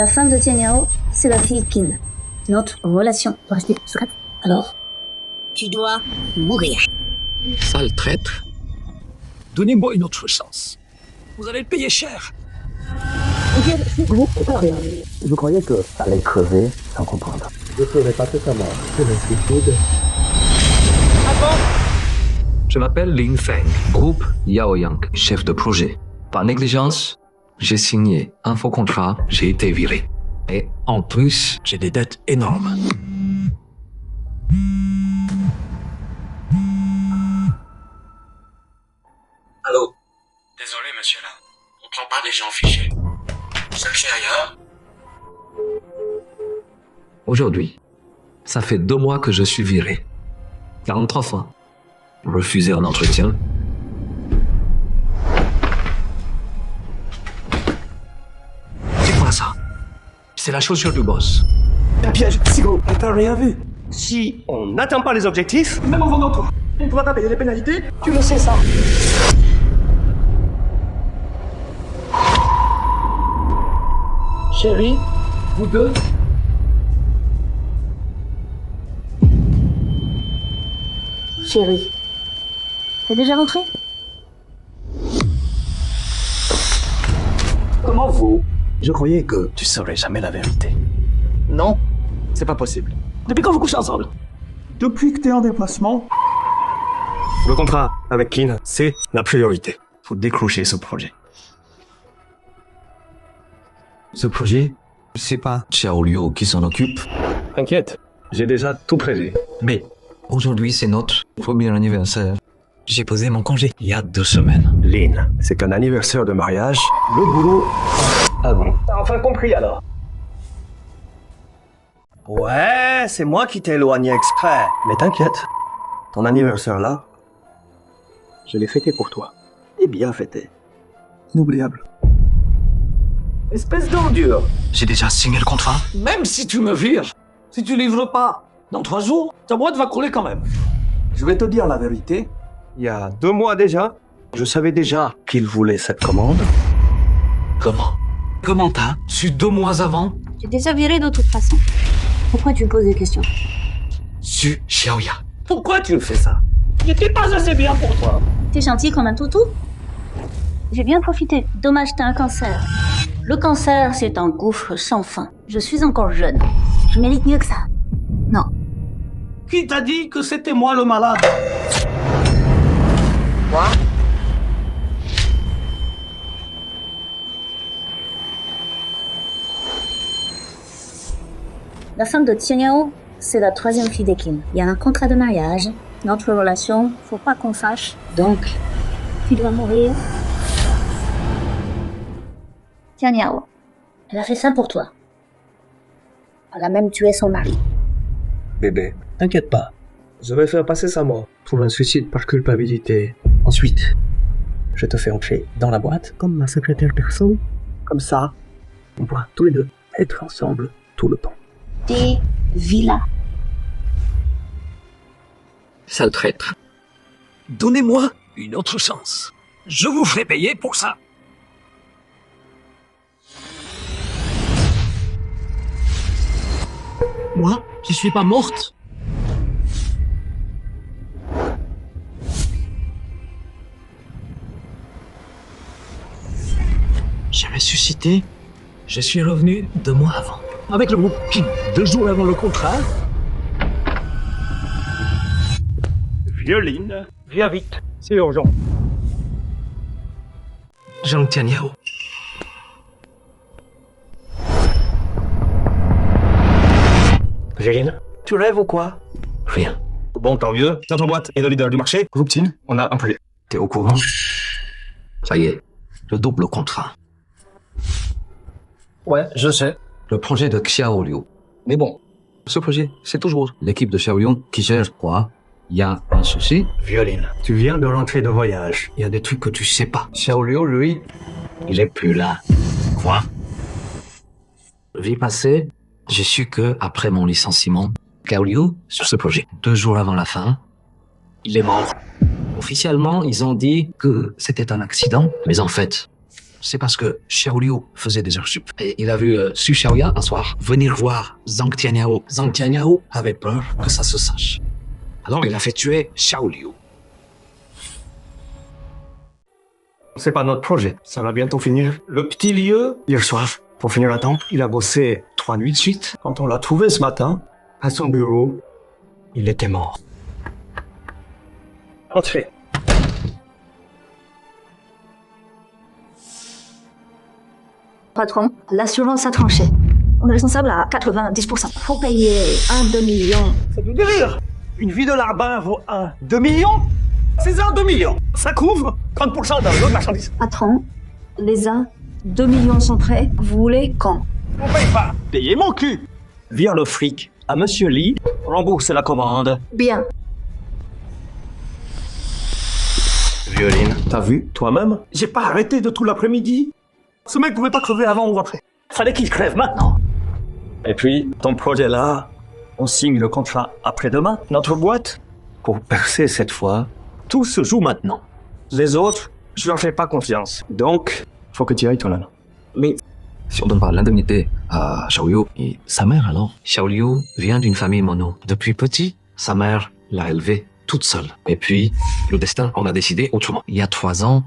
La femme de Tianyao, c'est la fille Qin. Notre relation doit rester secrète. Alors, tu dois mourir. Sale traître. Donnez-moi une autre chance. Vous allez le payer cher. Je croyais que fallait crever sans comprendre. Je ferai pas totalement de l'inquiétude. Je m'appelle Lin Feng, groupe Yaoyang, chef de projet. Par négligence, j'ai signé un faux contrat, j'ai été viré. Et en plus, J'ai des dettes énormes. Allô? Désolé, monsieur, là. On prend pas des gens fichés. Cherchez ailleurs. Aujourd'hui, ça fait 2 mois que je suis viré. 43 fois. Refusé un entretien. C'est quoi ça? C'est la chaussure du boss. Un piège, Sigo, on t'a rien vu. Si on n'atteint pas les objectifs, même en vendant tout, on pourra pas payer les pénalités, tu le sais ça. Chérie, vous deux, Chérie, t'es déjà rentré? comment vous? Je croyais que tu saurais jamais la vérité. Non, c'est pas possible. Depuis quand vous couchez ensemble? Depuis que t'es en déplacement. Le contrat avec Qin, c'est la priorité. Faut décrocher ce projet. Ce projet, c'est pas Xiao Liu qui s'en occupe. T'inquiète, j'ai déjà tout prévu. Mais aujourd'hui, c'est notre premier anniversaire. J'ai posé mon congé il y a 2 semaines. Lin, c'est qu'un anniversaire de mariage, le boulot avant. T'as enfin compris alors? Ouais, c'est moi qui t'ai éloigné exprès. Mais t'inquiète, ton anniversaire là, je l'ai fêté pour toi. Et bien fêté. Inoubliable. Espèce d'ordure. J'ai déjà signé le contrat. Même si tu me vires, si tu livres pas, dans 3 jours, ta boîte va couler quand même. Je vais te dire la vérité. Il y a 2 mois déjà, je savais déjà qu'il voulait cette commande. Comment? Comment t'as su 2 mois avant? Tu t'es déjà viré de toute façon. Pourquoi tu me poses des questions? Su Xiaoya. Pourquoi tu me fais ça? Il était pas assez bien pour toi. T'es gentil comme un toutou? J'ai bien profité. Dommage, t'as un cancer. Le cancer, c'est un gouffre sans fin. Je suis encore jeune. Je mérite mieux que ça. Non. Qui t'a dit que c'était moi le malade? La femme de Tianyao, c'est la 3e fille d'Ekin. Il y a un contrat de mariage. Notre relation, faut pas qu'on fâche. Donc, tu dois mourir. Tianyao, elle a fait ça pour toi. Elle a même tué son mari. Bébé, t'inquiète pas. Je vais faire passer sa mort pour un suicide par culpabilité. Ensuite, je te fais entrer dans la boîte comme ma secrétaire perso. Comme ça, on pourra tous les deux être ensemble tout le temps. Des villas. Sale traître. Donnez-moi une autre chance. Je vous ferai payer pour ça. Moi, je suis pas morte. J'ai ressuscité. Je suis revenu 2 mois avant. Avec le groupe Qin, 2 jours avant le contrat. Violine, viens vite, c'est urgent. Zhang Tianyao. Vérine, tu rêves ou quoi? Rien. Bon, tant mieux. Notre boîte est le leader du marché. Groupe Tin, on a un projet. T'es au courant? Ça y est, le double contrat. Ouais, je sais. Le projet de Xiao Liu. Mais bon, ce projet, c'est toujours l'équipe de Xiao Liu qui gère quoi. Il y a un souci. Violine, tu viens de rentrer de voyage. Il y a des trucs que tu sais pas. Xiao Liu, lui, il est plus là. Quoi? Vie passée, j'ai su que, après mon licenciement, Xiao Liu, sur ce projet, 2 jours avant la fin, il est mort. Officiellement, ils ont dit que c'était un accident, mais en fait, c'est parce que Xiaoliu faisait des heures sup. Et il a vu Su Xiaoya un soir venir voir Zhang Tianyao. Zhang Tianyao avait peur que ça se sache. Alors il a fait tuer Xiaoliu. C'est pas notre projet. Ça va bientôt finir. Le petit lieu, hier soir, pour finir à temps, il a bossé 3 nuits de suite. Quand on l'a trouvé ce matin, à son bureau, il était mort. Entrez. Patron, l'assurance a tranché. On est responsable à 90%. Faut payer 1-2 millions. C'est du délire. Une vie de larbin vaut 2 millions. C'est 2 millions. Ça couvre 30% d'un lot de marchandises. Patron, les 2 millions sont prêts. Vous voulez quand? On paye pas. Payez mon cul. Vire le fric à Monsieur Lee. Rembourse la commande. Bien. Violine, t'as vu toi-même? J'ai pas arrêté de tout l'après-midi. Ce mec pouvait pas crever avant ou après. Fallait qu'il crève maintenant. Et puis, ton projet là, on signe le contrat après-demain. Notre boîte, pour percer cette fois, tout se joue maintenant. Les autres, je leur fais pas confiance. Donc, faut que tu ailles toi-même. Mais Si on donne pas l'indemnité à Xiaoliu et sa mère alors. Xiaoliu vient d'une famille mono. Depuis petit, sa mère l'a élevé toute seule. Et puis, le destin en a décidé autrement. Il y a 3 ans,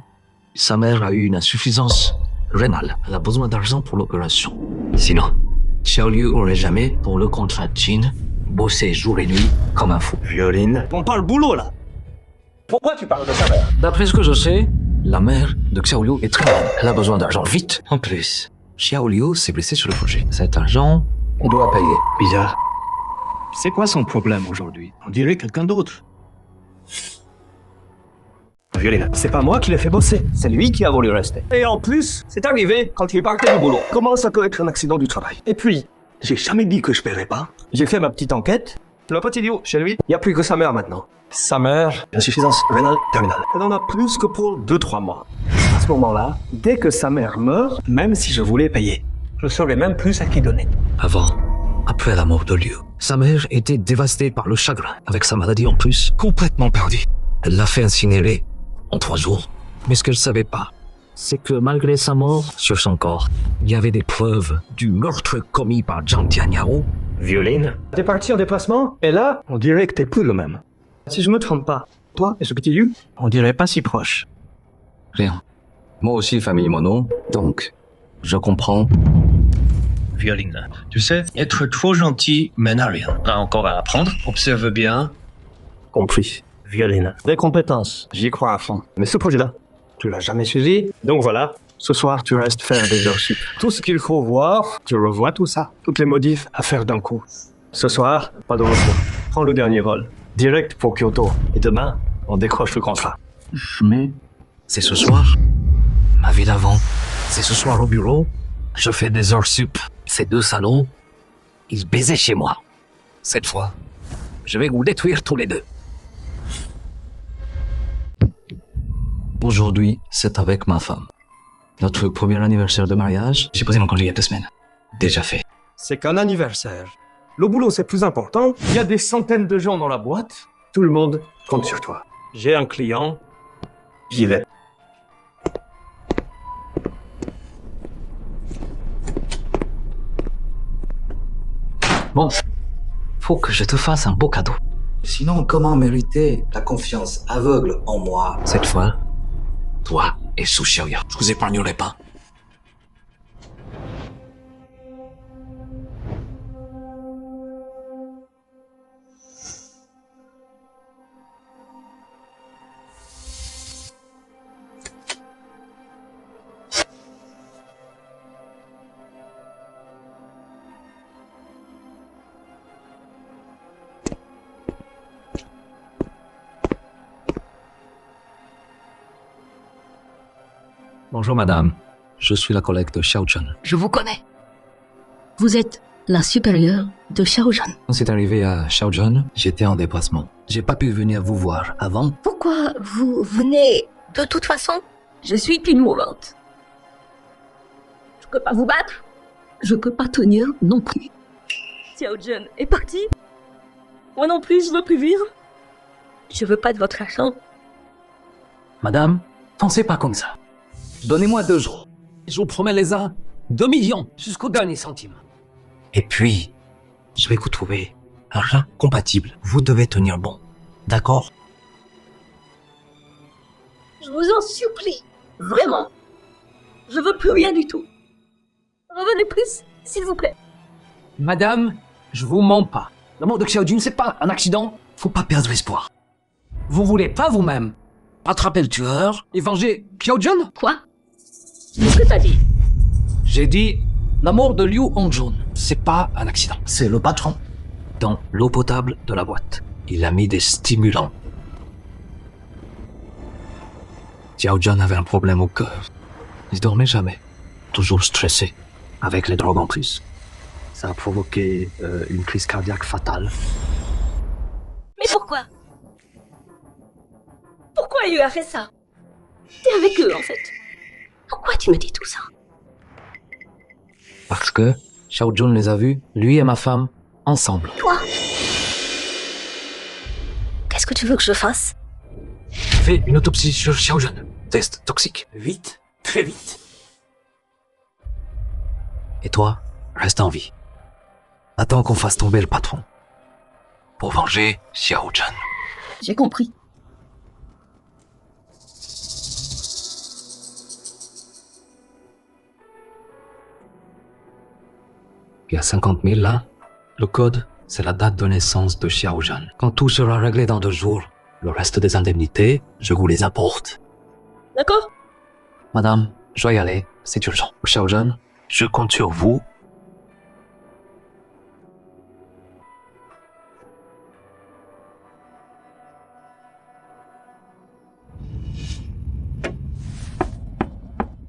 sa mère a eu une insuffisance rénale. Elle a besoin d'argent pour l'opération. Sinon, Xiaoliu aurait jamais, pour le contrat de Jin, bossé jour et nuit comme un fou. Violine, on parle boulot là. Pourquoi tu parles de sa mère? D'après ce que je sais, la mère de Xiaoliu est très malade. Elle a besoin d'argent vite. En plus, Xiaoliu s'est blessé sur le projet. Cet argent, on doit payer. Bizarre. C'est quoi son problème aujourd'hui? On dirait quelqu'un d'autre. Violine, c'est pas moi qui l'ai fait bosser. C'est lui qui a voulu rester. Et en plus, c'est arrivé quand il partait du boulot. Comment ça peut être un accident du travail? Et puis, j'ai jamais dit que je paierais pas. J'ai fait ma petite enquête. Le petit idiot, chez lui, il n'y a plus que sa mère maintenant. Sa mère, insuffisance rénale terminale. Elle en a plus que pour 2-3 mois. À ce moment-là, dès que sa mère meurt, même si je voulais payer, je saurais même plus à qui donner. Avant, après la mort de Liu, sa mère était dévastée par le chagrin. Avec sa maladie en plus, complètement perdue. Elle l'a fait incinérer en 3 jours. Mais ce qu'elle savait pas, c'est que malgré sa mort, sur son corps, il y avait des preuves du meurtre commis par Zhang Tianyao. Violine, t'es parti en déplacement, et là, on dirait que t'es plus le même. Si je me trompe pas, toi et ce petit Liu, on dirait pas si proches. Rien. Moi aussi, famille mono, donc, je comprends. Violine, tu sais, être trop gentil mène à rien. T'as encore à apprendre. Observe bien. Compris. Violine. Des compétences, j'y crois à fond. Mais ce projet-là, tu l'as jamais suivi. Donc voilà, ce soir, tu restes faire des heures sup. Tout ce qu'il faut voir, tu revois tout ça. Toutes les modifs à faire d'un coup. Ce soir, pas de repos. Prends le dernier vol. Direct pour Kyoto. Et demain, on décroche le contrat. Mais c'est ce soir. Ma vie d'avant. C'est ce soir au bureau. Je fais des heures sup. Ces 2 salauds, ils se baisaient chez moi. Cette fois, je vais vous détruire tous les 2. Aujourd'hui, c'est avec ma femme. Notre premier anniversaire de mariage, j'ai posé mon congé il y a 2 semaines. Déjà fait. C'est qu'un anniversaire. Le boulot, c'est plus important. Il y a des centaines de gens dans la boîte. Tout le monde compte sur toi. J'ai un client. J'y vais. Bon, faut que je te fasse un beau cadeau. Sinon, comment mériter la confiance aveugle en moi? Cette fois, toi et Su Xiaoya, je vous épargnerai pas. Bonjour madame, je suis la collègue de Xiao Zhen. Je vous connais. Vous êtes la supérieure de Xiao Zhen. Quand c'est arrivé à Xiao Zhen, j'étais en déplacement. J'ai pas pu venir vous voir avant. Pourquoi vous venez? De toute façon, je suis une mourante. Je peux pas vous battre. Je peux pas tenir non plus. Xiao Zhen est parti. Moi non plus, je veux plus vivre. Je veux pas de votre argent. Madame, pensez pas comme ça. Donnez-moi 2 jours. Je vous promets les uns, 2 millions, jusqu'au dernier centime. Et puis, je vais vous trouver un rat compatible. Vous devez tenir bon. D'accord? Je vous en supplie, vraiment. Je veux plus rien du tout. Revenez plus, s'il vous plaît. Madame, je vous mens pas. La mort de Xiaojun, c'est pas un accident. Faut pas perdre espoir. Vous voulez pas vous-même attraper le tueur et venger Xiaojun? Quoi? Qu'est-ce que t'as dit? J'ai dit, la mort de Liu Hongjun, c'est pas un accident. C'est le patron. Dans l'eau potable de la boîte, il a mis des stimulants. Xiaojun avait un problème au cœur. Il dormait jamais. Toujours stressé. Avec les drogues en plus. Ça a provoqué une crise cardiaque fatale. Mais pourquoi? Pourquoi il a fait ça? T'es avec eux, en fait. Pourquoi tu me dis tout ça? Parce que Xiaojun les a vus, lui et ma femme, ensemble. Toi? Qu'est-ce que tu veux que je fasse? Fais une autopsie sur Xiaojun. Test toxique. Vite. Très vite. Et toi, reste en vie. Attends qu'on fasse tomber le patron. Pour venger Xiaojun. J'ai compris. Il y a 50 000 là. Le code, c'est la date de naissance de Xiaojun. Quand tout sera réglé dans 2 jours, le reste des indemnités, je vous les apporte. D'accord? Madame, je dois y aller, c'est urgent. Xiaojun, je compte sur vous.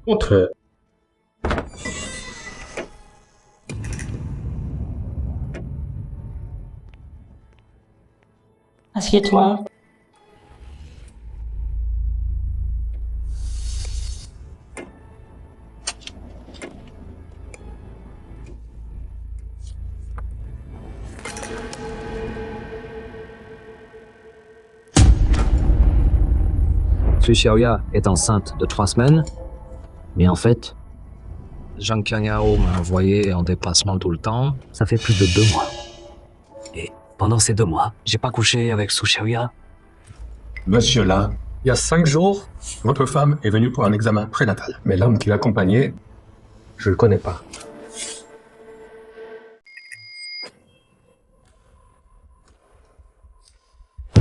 Contre. Assieds-toi. Su Xiaoya est enceinte de 3 semaines, mais en fait, Zhang Qianyao m'a envoyé en déplacement tout le temps. Ça fait plus de 2 mois. Et pendant ces 2 mois, j'ai pas couché avec Su Xiaoya. Monsieur là, il y a 5 jours, votre femme est venue pour un examen prénatal. Mais l'homme qui l'accompagnait, je le connais pas.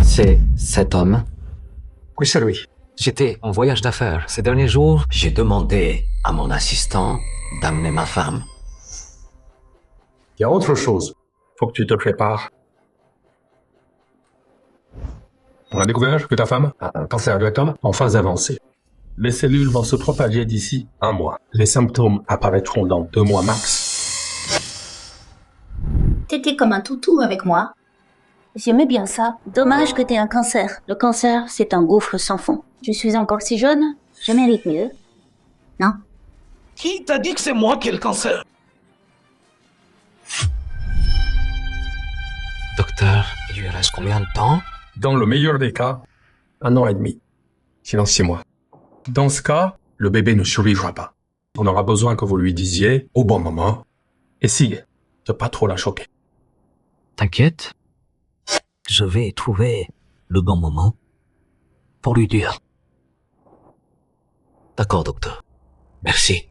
C'est cet homme. Oui, c'est lui. J'étais en voyage d'affaires. Ces derniers jours, j'ai demandé à mon assistant d'amener ma femme. Il y a autre chose. Faut que tu te prépares. On a découvert que ta femme a un cancer du rectum en phase avancée. Les cellules vont se propager d'ici 1 mois. Les symptômes apparaîtront dans 2 mois max. T'étais comme un toutou avec moi. J'aimais bien ça. Dommage que t'aies un cancer. Le cancer, c'est un gouffre sans fond. Je suis encore si jeune, je mérite mieux. Non? Qui t'a dit que c'est moi qui ai le cancer? Docteur, il lui reste combien de temps? Dans le meilleur des cas, 1 an et demi. Sinon 6 mois. Dans ce cas, le bébé ne survivra pas. On aura besoin que vous lui disiez au bon moment. Essayez de pas trop la choquer. T'inquiète, je vais trouver le bon moment pour lui dire. D'accord, docteur. Merci.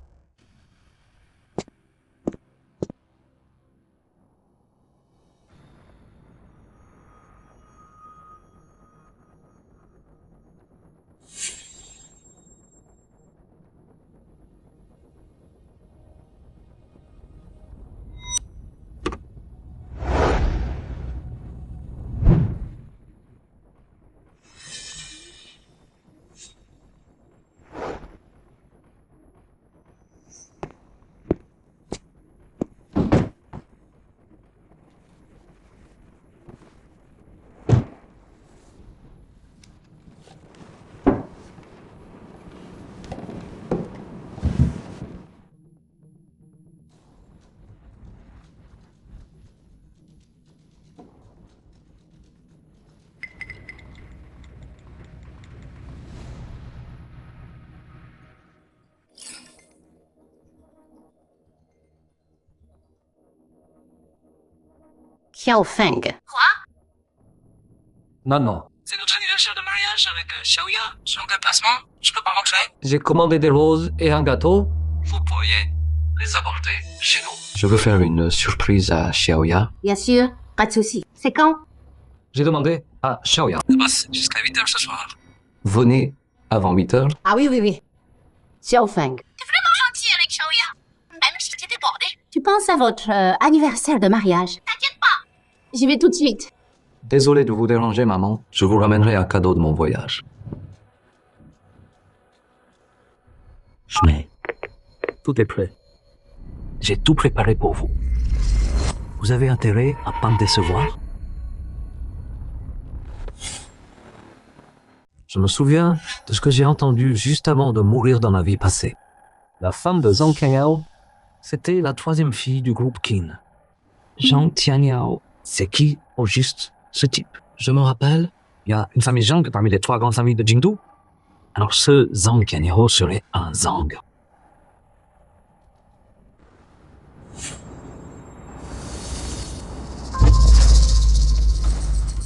Xiao Feng. Non, non. C'est notre anniversaire de mariage avec Xiaoya. Son déplacement, je peux pas rentrer. J'ai commandé des roses et un gâteau. Vous pourriez les apporter chez nous. Je veux faire une surprise à Xiaoya. Bien sûr, pas de souci. C'est quand? J'ai demandé à Xiaoya. Ça passe jusqu'à 8h ce soir. Venez avant 8h. Ah oui, oui, oui. Xiao Feng. T'es vraiment gentil avec Xiaoya. Même si t'es débordé. Tu penses à votre anniversaire de mariage? T'inquiète pas. J'y vais tout de suite. Désolé de vous déranger, maman. Je vous ramènerai un cadeau de mon voyage. Mais tout est prêt. J'ai tout préparé pour vous. Vous avez intérêt à pas me décevoir. Je me souviens de ce que j'ai entendu juste avant de mourir dans ma vie passée. La femme de Zhang Tianyao, c'était la troisième fille du groupe Qin. Zhang Tianyao, c'est qui au juste ce type? Je me rappelle, il y a une famille Zhang parmi les 3 grandes familles de Jingdu. Alors ce Zhang Tianyao serait un Zhang.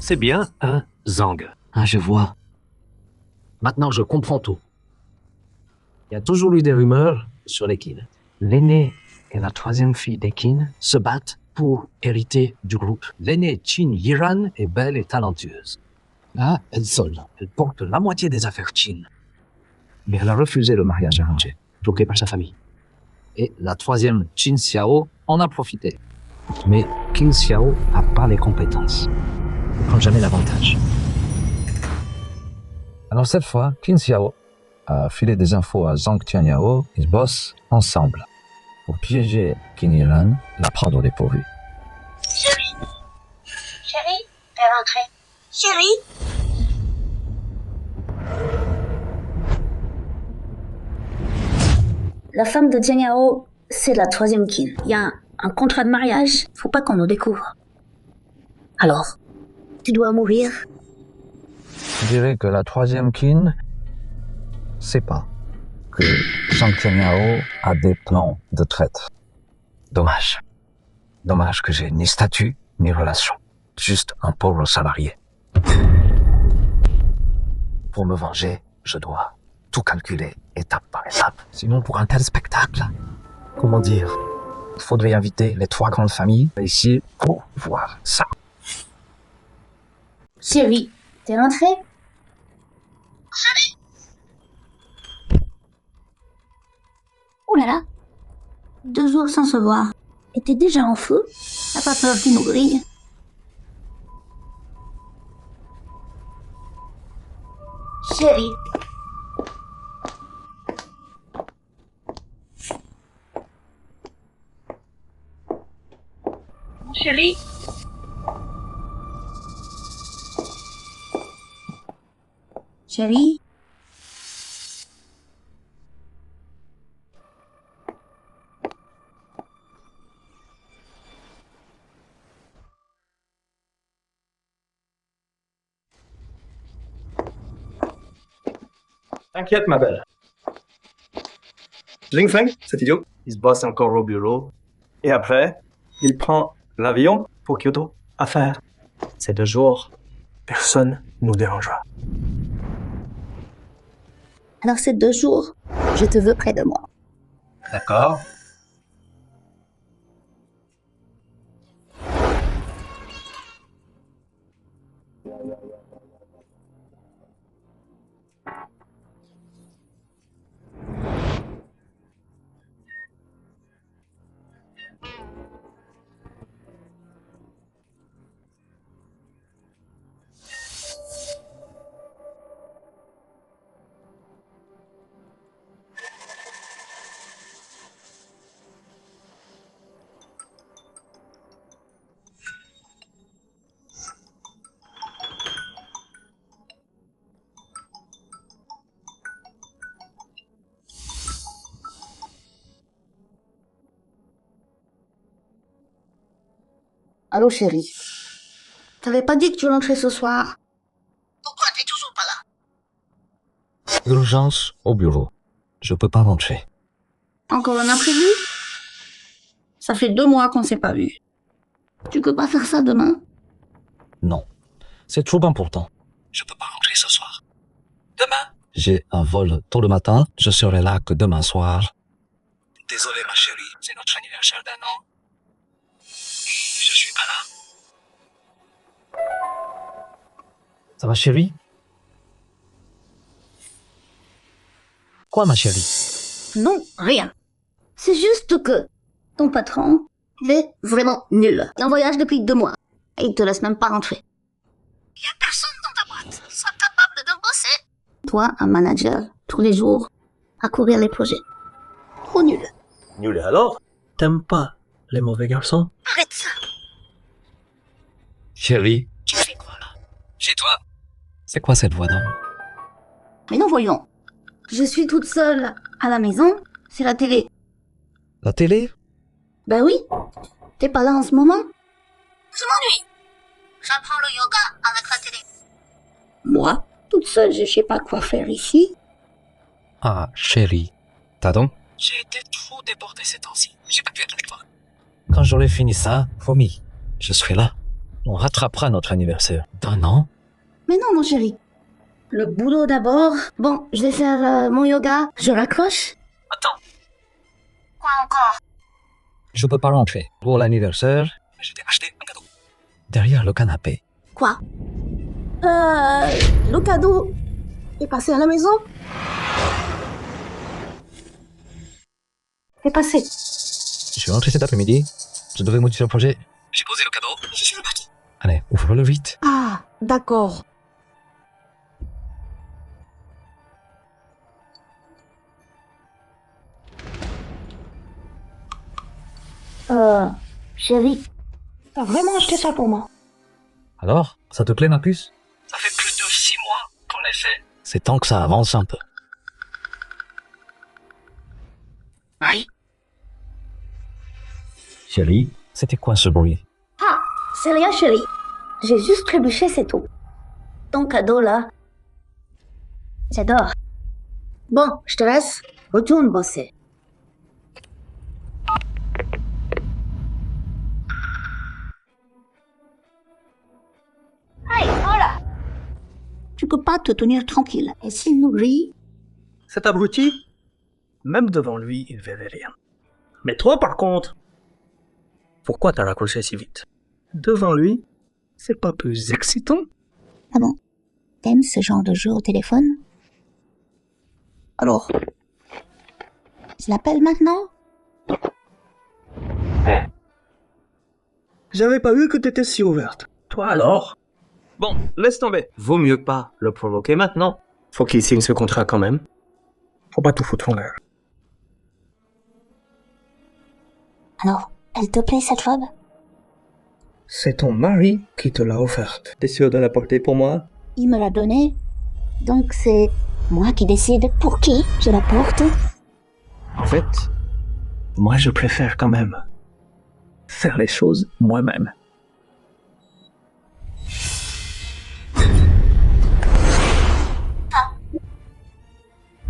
C'est bien un Zhang. Ah, je vois. Maintenant, je comprends tout. Il y a toujours eu des rumeurs sur les Qin. L'aînée et la troisième fille des Qin se battent pour hériter du groupe. L'aînée Qin Yiran est belle et talentueuse. Là, elle seule. Elle porte la moitié des affaires Qin. Mais elle a refusé le mariage arrangé, bloqué par sa famille. Et la troisième, Qin Xiao, en a profité. Mais Qin Xiao n'a pas les compétences. Il ne prend jamais l'avantage. Alors cette fois, Qin Xiao a filé des infos à Zhang Tianyao. Ils bossent ensemble pour piéger Qin Yiran, la prendre au dépourvu. Chérie. Chérie, t'es rentrée. Chérie. La femme de Jianyao, c'est la troisième Qin. Il y a un contrat de mariage. Faut pas qu'on nous découvre. Alors, tu dois mourir. Je dirais que la troisième Qin sait pas que Zhang Tianyao a des plans de traite. Dommage. Dommage que j'ai ni statut, ni relation. Juste un pauvre salarié. Pour me venger, je dois tout calculer étape par étape. Sinon, pour un tel spectacle, comment dire, il faudrait inviter les 3 grandes familles ici pour voir ça. Chérie, t'es rentrée? Chérie. Oh là là. 2 jours sans se voir. Et t'es déjà en feu? T'as pas peur qu'il nous grille? Chérie. Chérie. Chérie. T'inquiète, ma belle. Ling Feng, cet idiot, il se bosse encore au bureau. Et après, il prend l'avion pour Kyoto. Affaire. Ces 2 jours, personne nous dérangera. Alors ces 2 jours, je te veux près de moi. D'accord. Allô, chérie. T'avais pas dit que tu rentrais ce soir? Pourquoi t'es toujours pas là? Urgence au bureau. Je peux pas rentrer. Encore un imprévu? Ça fait 2 mois qu'on s'est pas vu. Tu peux pas faire ça demain? Non. C'est trop important. Je peux pas rentrer ce soir. Demain. J'ai un vol tôt le matin. Je serai là que demain soir. Désolé, ma chérie. C'est notre anniversaire d'un an. Je suis pas là. Ça va, chérie? Quoi, ma chérie? Non, rien. C'est juste que ton patron, il est vraiment nul. Il est en voyage depuis 2 mois. Et il te laisse même pas rentrer. Il y a personne dans ta boîte qui soit capable de bosser. Toi, un manager, tous les jours, à courir les projets. Trop nul. Nul alors? T'aimes pas les mauvais garçons? Arrête ça. Chérie, Tu fais quoi là? Chez toi. c'est quoi cette voix d'homme? Mais non, voyons. Je suis toute seule à la maison. C'est la télé. La télé? Ben oui. T'es pas là en ce moment? Je m'ennuie. J'apprends le yoga avec la télé. Moi, toute seule, je sais pas quoi faire ici. Ah, chérie. T'as donc? J'ai été trop débordé ces temps-ci. J'ai pas pu être avec toi. Quand j'aurai fini ça, promis, je serai là. On rattrapera notre anniversaire d'un an. Mais non, mon chéri. Le boulot d'abord. Bon, je vais faire mon yoga. Je raccroche. Attends. Quoi encore? Je peux pas rentrer. Pour l'anniversaire, Je t'ai acheté un cadeau. derrière le canapé. Quoi? Le cadeau est passé à la maison? C'est passé. Je suis rentré cet après-midi. Je devais modifier le projet. J'ai posé le cadeau. Je suis reparti. Allez, ouvre-le vite. Ah, d'accord. Chérie, t'as vraiment acheté ça pour moi? Alors, ça te plaît ma puce? Ça fait plus de 6 mois qu'on l'a fait. C'est temps que ça avance un peu. Marie. Chérie, c'était quoi ce bruit? Ah, c'est rien, chérie. J'ai juste trébuché, c'est tout. Ton cadeau, là, j'adore. Bon, je te laisse. Retourne bosser. Hey, voilà. Tu peux pas te tenir tranquille. Et s'il nous rit... Cet abruti, même devant lui, il verrait rien. Mais toi, par contre, pourquoi t'as raccroché si vite? Devant lui, c'est pas plus excitant? Ah bon? T'aimes ce genre de jeu au téléphone? Alors, je l'appelle maintenant? J'avais pas vu que t'étais si ouverte. Toi alors? Bon, laisse tomber. Vaut mieux pas le provoquer maintenant. Faut qu'il signe ce contrat quand même. Faut pas tout foutre en l'air. Alors, elle te plaît cette robe? C'est ton mari qui te l'a offerte. T'es sûr de la porter pour moi? Il me l'a donnée. Donc c'est moi qui décide pour qui je la porte. En fait, moi je préfère quand même faire les choses moi-même.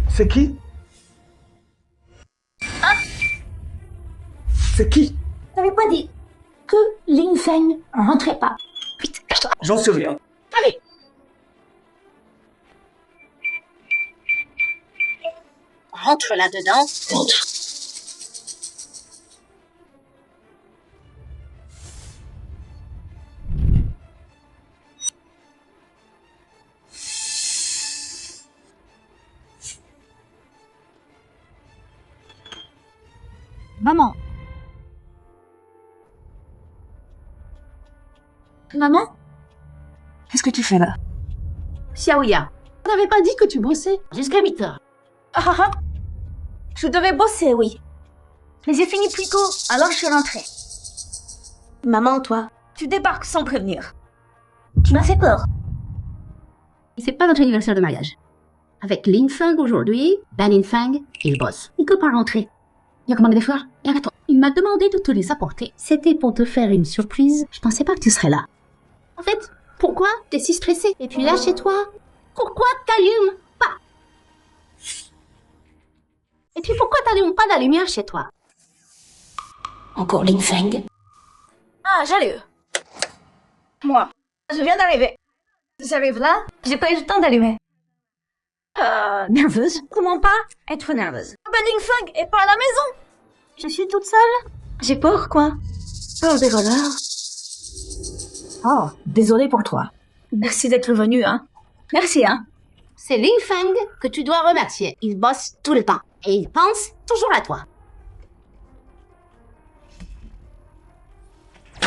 C'est qui? C'est qui? T'avais pas dit que Lin Feng rentrait pas. Vite, cache-toi. J'en sais rien. Allez. Rentre là-dedans. Rentre. Maman. Maman? Qu'est-ce que tu fais là? Xiaoya, on n'avait pas dit que tu bossais jusqu'à 8 heures. Ah ah. Je devais bosser, oui. Mais j'ai fini plus tôt, alors je suis rentrée. Maman, toi, tu débarques sans prévenir. Tu m'as fait peur. C'est pas notre anniversaire de mariage. Avec Lin Feng aujourd'hui, Ben Lin Feng, il bosse. Il peut pas rentrer. Il a commandé des fleurs. Et arrête-toi. Il m'a demandé de te les apporter. C'était pour te faire une surprise. Je pensais pas que tu serais là. En fait, pourquoi t'es si stressée? Et puis là, chez toi, pourquoi t'allumes pas? Et puis pourquoi t'allumes pas la lumière chez toi? Encore Lin Feng. Ah, j'allume. Moi, je viens d'arriver. J'arrive là, j'ai pas eu le temps d'allumer. Nerveuse? Comment pas être nerveuse? Ben Ling Feng est pas à la maison. Je suis toute seule. J'ai peur, quoi. Peur des voleurs. Oh, désolée pour toi. Merci d'être venu, hein. Merci, hein. C'est Ling Feng que tu dois remercier. Il bosse tout le temps. Et il pense toujours à toi.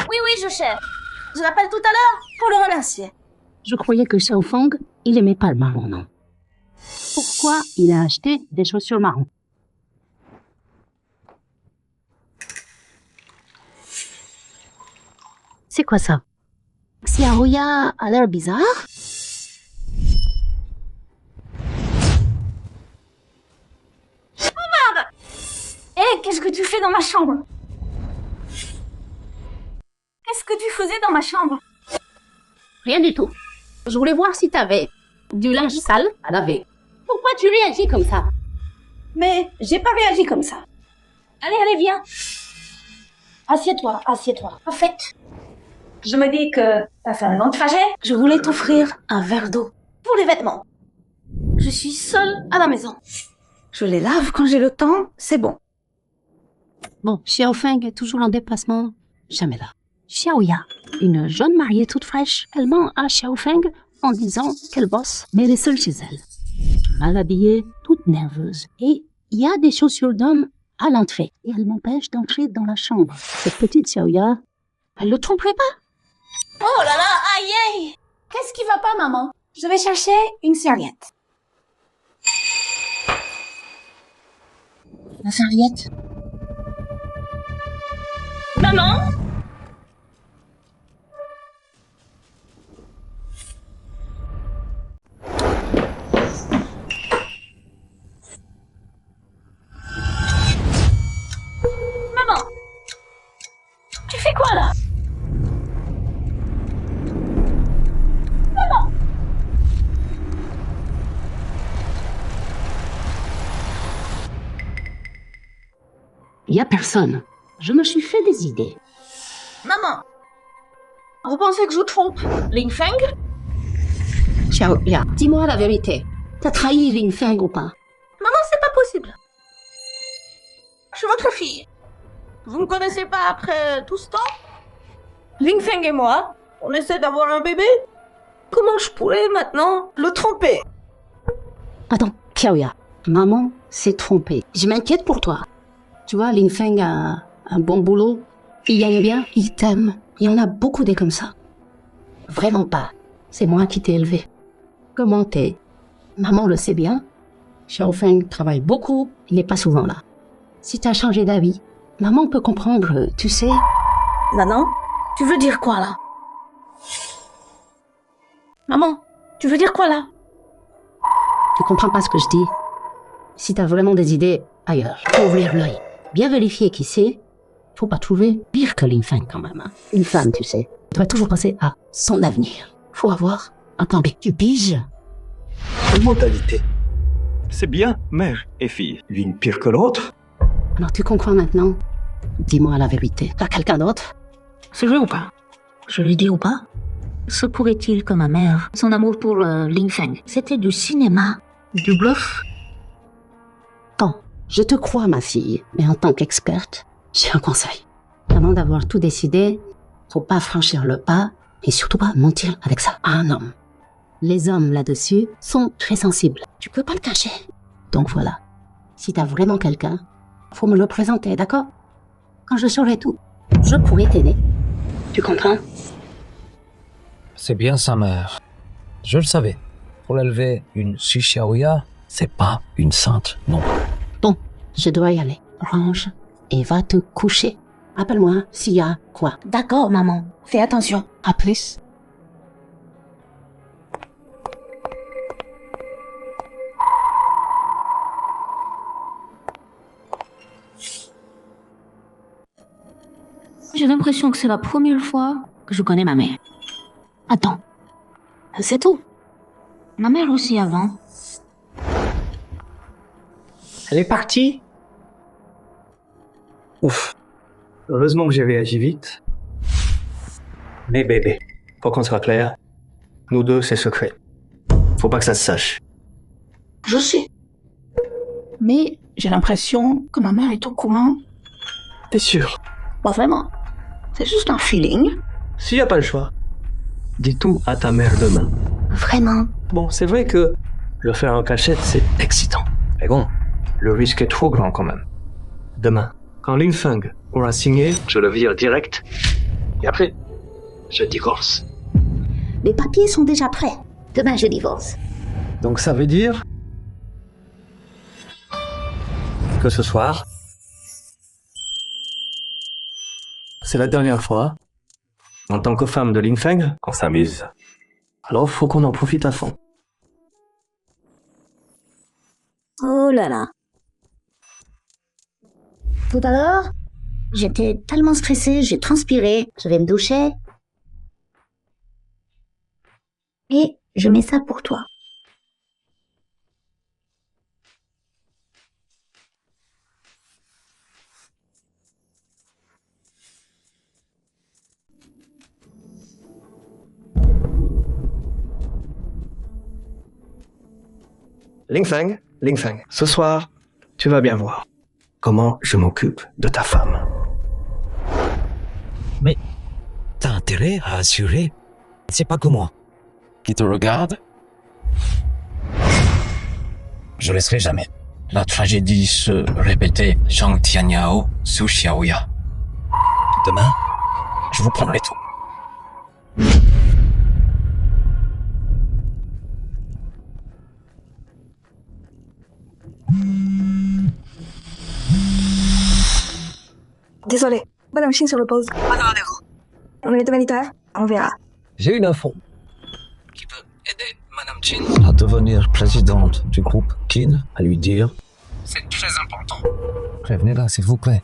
Oui, je sais. Je l'appelle tout à l'heure pour le remercier. Je croyais que Xiao Feng, il aimait pas le marron, non? Pourquoi il a acheté des chaussures marron? C'est quoi ça? Xiaoya a l'air bizarre. Oh merde! Hé, qu'est-ce que tu fais dans ma chambre? Qu'est-ce que tu faisais dans ma chambre? Rien du tout. Je voulais voir si t'avais du linge sale à laver. Pourquoi tu réagis comme ça? Mais j'ai pas réagi comme ça. Allez, viens. Assieds-toi. En fait, je me dis que t'as fait un long trajet. Je voulais t'offrir un verre d'eau pour les vêtements. Je suis seule à la maison. Je les lave quand j'ai le temps, c'est bon. Bon, Xiao Feng est toujours en déplacement. Jamais là. Xiaoya, une jeune mariée toute fraîche, elle ment à Xiao Feng en disant qu'elle bosse, mais elle est seule chez elle. Mal habillée, toute nerveuse. Et il y a des chaussures d'homme à l'entrée. Et elle m'empêche d'entrer dans la chambre. Cette petite Xiaoya, elle le tromperait pas. Oh là là, aïe! Qu'est-ce qui va pas, maman? Je vais chercher une serviette. La serviette? Maman? Maman? Tu fais quoi là? Maman? Il y a personne. Je me suis fait des idées. Maman? Vous pensez que je vous trompe? Ling Feng? Xiaoya, dis-moi la vérité. T'as trahi Ling Feng ou pas? Maman, c'est pas possible. Je suis votre fille. Vous me connaissez pas après tout ce temps? Ling Feng et moi, on essaie d'avoir un bébé. Comment je pourrais maintenant le tromper? Attends, Xiaoya, maman s'est trompée. Je m'inquiète pour toi. Tu vois, Ling Feng a un bon boulot. Il gagne bien, il t'aime. Il y en a beaucoup des comme ça. Vraiment pas. C'est moi qui t'ai élevé. Comment t'es? Maman le sait bien. Xiao Feng travaille beaucoup. Il n'est pas souvent là. Si t'as changé d'avis, maman peut comprendre, tu sais. Maman, tu veux dire quoi là? Maman, tu veux dire quoi là? Tu comprends pas ce que je dis? Si t'as vraiment des idées, ailleurs. Faut ouvrir l'œil. Bien vérifier qui c'est. Faut pas trouver pire que Ling Feng quand même. Hein. Une femme, tu sais, doit toujours penser à son avenir. Faut avoir un plan B. Tu piges? Mentalité. C'est bien, mère et fille. L'une pire que l'autre. Alors tu comprends maintenant? Dis-moi la vérité. T'as quelqu'un d'autre? C'est vrai ou pas? Je l'ai dit ou pas? Se pourrait-il que ma mère, son amour pour Ling Feng, c'était du cinéma, du bluff? Quand je te crois, ma fille, mais en tant qu'experte, j'ai un conseil. Avant d'avoir tout décidé, faut pas franchir le pas et surtout pas mentir avec ça à un homme. Les hommes là-dessus sont très sensibles. Tu peux pas le cacher. Donc voilà. Si t'as vraiment quelqu'un, faut me le présenter, d'accord? Quand je saurai tout, je pourrai t'aider. Tu comprends? C'est bien sa mère. Je le savais. Pour l'élever, une Xiaoya, c'est pas une sainte, non. Bon, je dois y aller. Range et va te coucher. Appelle-moi s'il y a quoi. D'accord, maman. Fais attention. À plus. J'ai l'impression que c'est la première fois que je connais ma mère. Attends. C'est tout. Ma mère aussi avant. Elle est partie? Ouf. Heureusement que j'ai réagi vite. Mais bébé, faut qu'on soit clair. Nous deux, c'est secret. Faut pas que ça se sache. Je sais. Mais j'ai l'impression que ma mère est au courant. T'es sûr? Pas vraiment. C'est juste un feeling. S'il y a pas le choix, dis tout à ta mère demain. Vraiment? Bon, c'est vrai que le faire en cachette, c'est excitant. Mais bon, le risque est trop grand quand même. Demain, quand Lin Feng aura signé, je le vire direct. Et après, je divorce. Les papiers sont déjà prêts. Demain, je divorce. Donc ça veut dire que ce soir, c'est la dernière fois, en tant que femme de Lin Feng, qu'on s'amuse. Alors faut qu'on en profite à fond. Oh là là. Tout à l'heure, j'étais tellement stressée, j'ai transpiré. Je vais me doucher. Et je mets ça pour toi. Lin Feng, ce soir, tu vas bien voir comment je m'occupe de ta femme. Mais t'as intérêt à assurer. C'est pas que moi qui te regarde. Je laisserai jamais la tragédie se répéter. Zhang Tianyao sous Xiaoya. Demain, je vous prendrai tout. Désolé, Madame Chine se repose. Pas de rendez-vous. On est humanitaire, on verra. J'ai une info qui peut aider Madame Chin à devenir présidente du groupe Qin, à lui dire C'est très important. prévenez-la s'il vous plaît.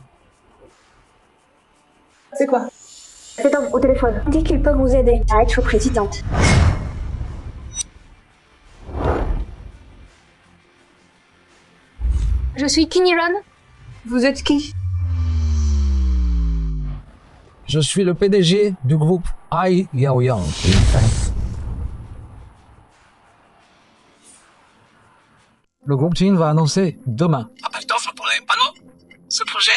C'est quoi? Cet homme au téléphone dit qu'il peut vous aider à être présidente. Je suis Qin Yiran. Vous êtes qui? Je suis le PDG du groupe Ai Yaoyang. Le groupe Qin va annoncer demain. Appel d'offres pour les panneaux. Ce projet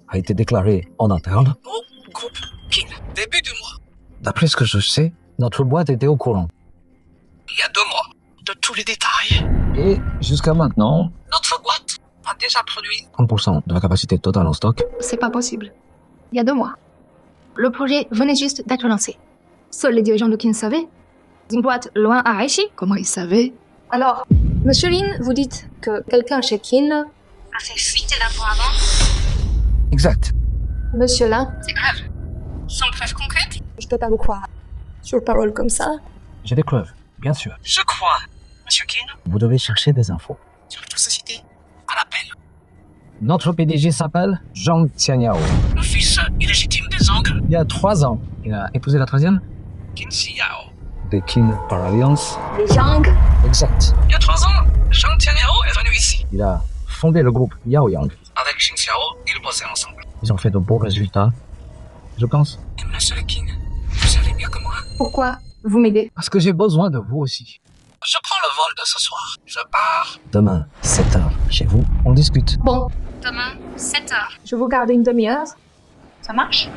A été déclaré en interne. au groupe Qin. Début du mois. D'après ce que je sais, notre boîte était au courant. Il y a 2 mois. De tous les détails. Et jusqu'à maintenant, Notre boîte a déjà produit 30% de la capacité totale en stock. C'est pas possible. Il y a 2 mois. Le projet venait juste d'être lancé. Seuls les dirigeants de Qin savaient. Une boîte loin à Aichi, comment ils savaient? Alors, Monsieur Lin, vous dites que quelqu'un chez Qin a fait fuiter l'info avant? Exact. Monsieur Lin, c'est grave. Sans preuve concrète? Je peux pas vous croire. Sur parole comme ça. J'ai des preuves, bien sûr. Je crois, Monsieur Qin, Vous devez chercher des infos. sur toute société, à l'appel. Notre PDG s'appelle Zhang Tianyao. Le fils illégitime des Zhang, Il y a 3 ans, il a épousé la 13e Qin Xiao. des Qin par alliance. Les Zhang. Exact. Il y a 3 ans, Zhang Tianyao est venu ici. Il a fondé le groupe Yaoyang. Avec Xin Xiao, ils bossaient ensemble. Ils ont fait de beaux résultats, je pense. Et Monsieur Qin, vous savez mieux que moi. Pourquoi vous m'aidez? Parce que j'ai besoin de vous aussi. Je prends le vol de ce soir. Je pars. Demain, 7h, chez vous, on discute. Bon, demain, 7h. Je vous garde une demi-heure. Ça marche?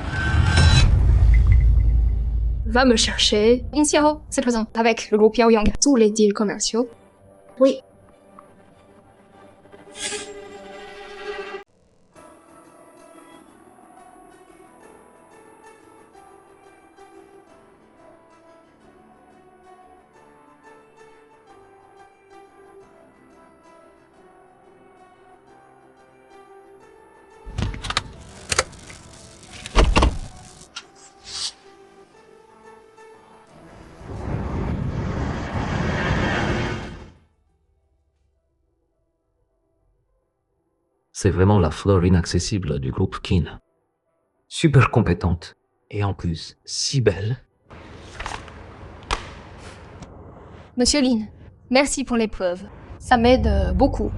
Va me chercher. Lin Xiao, c'est présent. Avec le groupe Yaoyang. Tous les deals commerciaux. Oui. C'est vraiment la fleur inaccessible du groupe Qin. Super compétente. Et en plus, si belle. Monsieur Lin, merci pour l'épreuve. Ça m'aide beaucoup.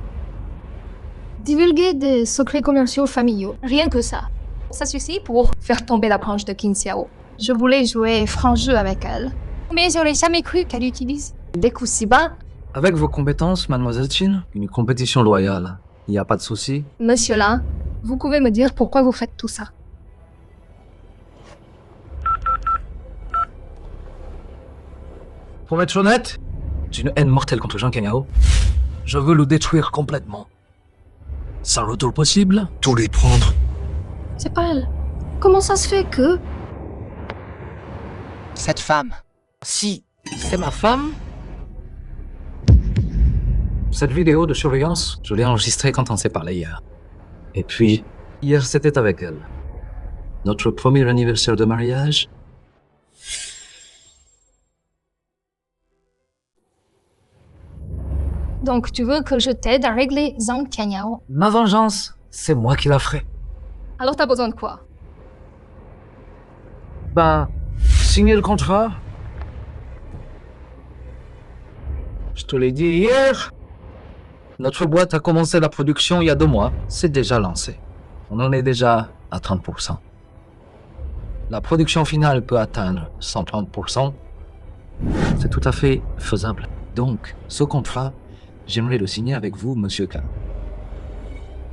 Divulguer des secrets commerciaux familiaux, rien que ça. Ça suffit pour faire tomber la branche de Qin Xiao. Je voulais jouer franc jeu avec elle. Mais j'aurais jamais cru qu'elle utilise des coups si bas. Avec vos compétences, mademoiselle Chin, une compétition loyale. Il n'y a pas de souci. Monsieur là, vous pouvez me dire pourquoi vous faites tout ça? Pour être honnête, j'ai une haine mortelle contre Jean Kenyao. Je veux le détruire complètement. Sans retour possible, tout lui prendre. C'est pas elle. Comment ça se fait que... Cette femme. Si c'est ma femme. Cette vidéo de surveillance, je l'ai enregistrée quand on s'est parlé hier. Et puis, hier c'était avec elle. Notre premier anniversaire de mariage. Donc tu veux que je t'aide à régler Zhang Tianyao? Ma vengeance, c'est moi qui la ferai. Alors t'as besoin de quoi? Ben, signer le contrat. Je te l'ai dit hier. Notre boîte a commencé la production il y a 2 mois. C'est déjà lancé. On en est déjà à 30%. La production finale peut atteindre 130%. C'est tout à fait faisable. Donc, ce contrat, j'aimerais le signer avec vous, Monsieur K.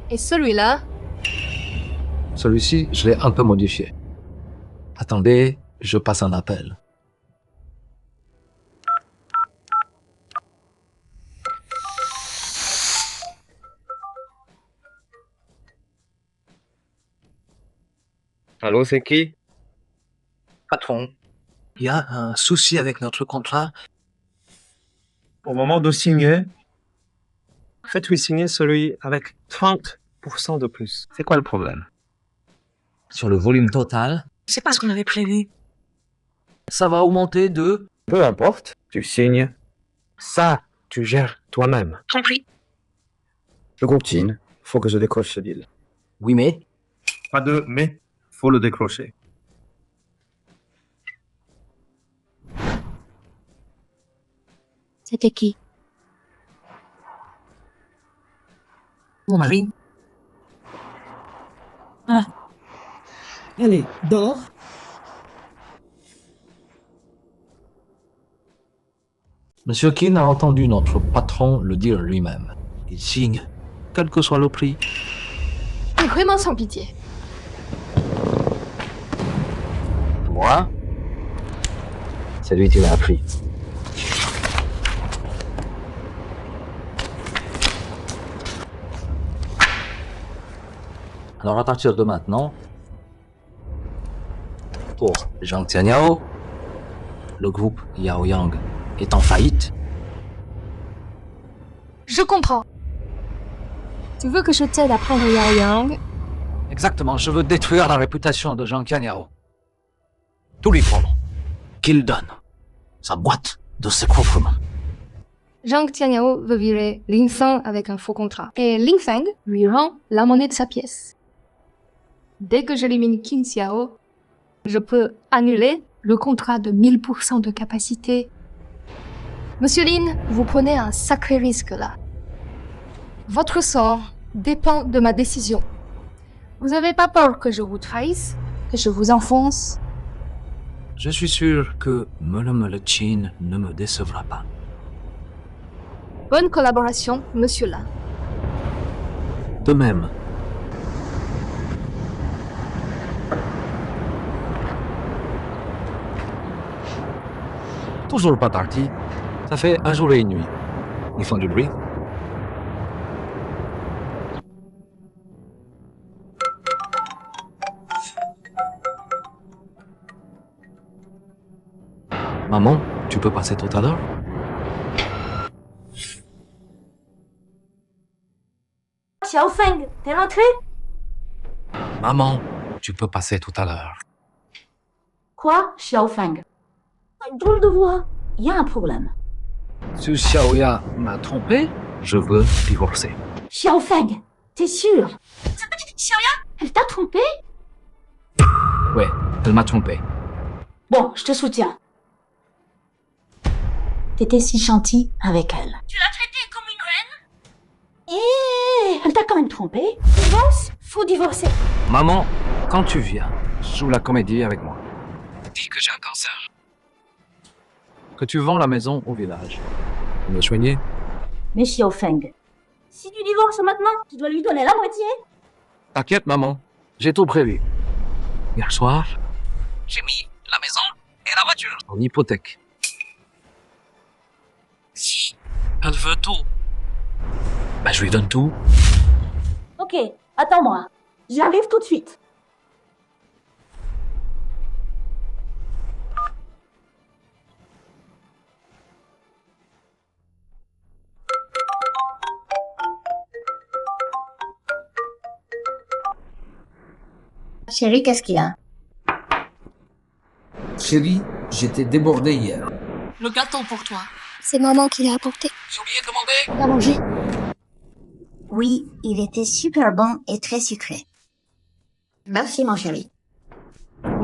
Et celui-là? Celui-ci, je l'ai un peu modifié. Attendez, je passe un appel. Allô, c'est qui? Patron, il y a un souci avec notre contrat. Au moment de signer, faites-lui signer celui avec 30% de plus. C'est quoi le problème? Sur le volume total, C'est pas ce qu'on avait prévu. ça va augmenter de... Peu importe, tu signes. Ça, tu gères toi-même. Compris. Je continue. Faut que je décroche ce deal. Oui, mais... Pas de mais, faut le décrocher. C'était qui? Mon mari. Ah. Allez, dors. Monsieur Kin a entendu notre patron le dire lui-même. Il signe, quel que soit le prix. Vraiment sans pitié. Moi, c'est lui qui l'a appris. Alors à partir de maintenant, pour Zhang Tianyao, le groupe Yaoyang est en faillite. Je comprends. Tu veux que je t'aide à prendre Yao Yang? Exactement, je veux détruire la réputation de Zhang Tianyao. Tout lui prendre. Qu'il donne sa boîte de ses propres mains. Zhang Tianyao veut virer Lin Feng avec un faux contrat. Et Lin Feng lui rend la monnaie de sa pièce. Dès que j'élimine Qin Xiao, je peux annuler le contrat de 1000% de capacité. Monsieur Lin, vous prenez un sacré risque là. Votre sort dépend de ma décision. Vous n'avez pas peur que je vous trahisse, que je vous enfonce? Je suis sûr que Mele Chin ne me décevra pas. Bonne collaboration, monsieur Lin. De même. Toujours pas parti. Ça fait un jour et une nuit. Ils font du bruit. Maman, tu peux passer tout à l'heure? Xiao Feng, t'es rentré? Maman, tu peux passer tout à l'heure. Quoi, Xiao Feng? Une drôle de voix. Il y a un problème. Si Xiaoya m'a trompé, je veux divorcer. Xiao Feng, t'es sûr? Cette petite Xiaoya, elle t'a trompé? Ouais, elle m'a trompé. Bon, je te soutiens. T'étais si gentil avec elle. Tu l'as traitée comme une reine? Eh, elle t'a quand même trompé. Divorce? Faut divorcer. Maman, quand tu viens, joue la comédie avec moi. dit que j'ai un cancer. Que tu vends la maison au village. Me soigner? Mais Xiaofeng, si tu divorces maintenant, tu dois lui donner la moitié. T'inquiète, maman. J'ai tout prévu. Hier soir, J'ai mis la maison et la voiture. en hypothèque. Si elle veut tout, ben je lui donne tout. Ok, attends-moi. J'arrive tout de suite. Chérie, qu'est-ce qu'il y a? Chérie, j'étais débordé hier. Le gâteau pour toi. C'est maman qui l'a apporté. J'ai oublié de demander. T'as mangé? Oui, il était super bon et très sucré. Merci, mon chéri.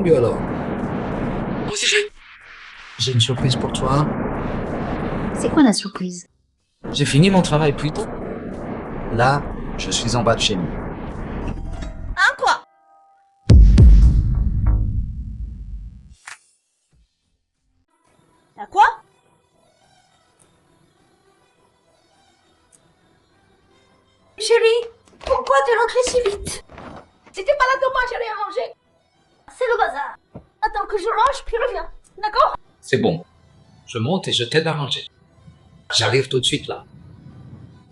Et alors? Moi aussi J'ai une surprise pour toi. C'est quoi la surprise? J'ai fini mon travail plus tôt. Là, je suis en bas de chez nous. Hein, quoi? T'as quoi? Chérie, pourquoi t'es rentrée si vite? C'était pas là demain, j'allais à manger. C'est le bazar. Attends que je range, puis reviens. D'accord? C'est bon. Je monte et je t'aide à ranger. J'arrive tout de suite là.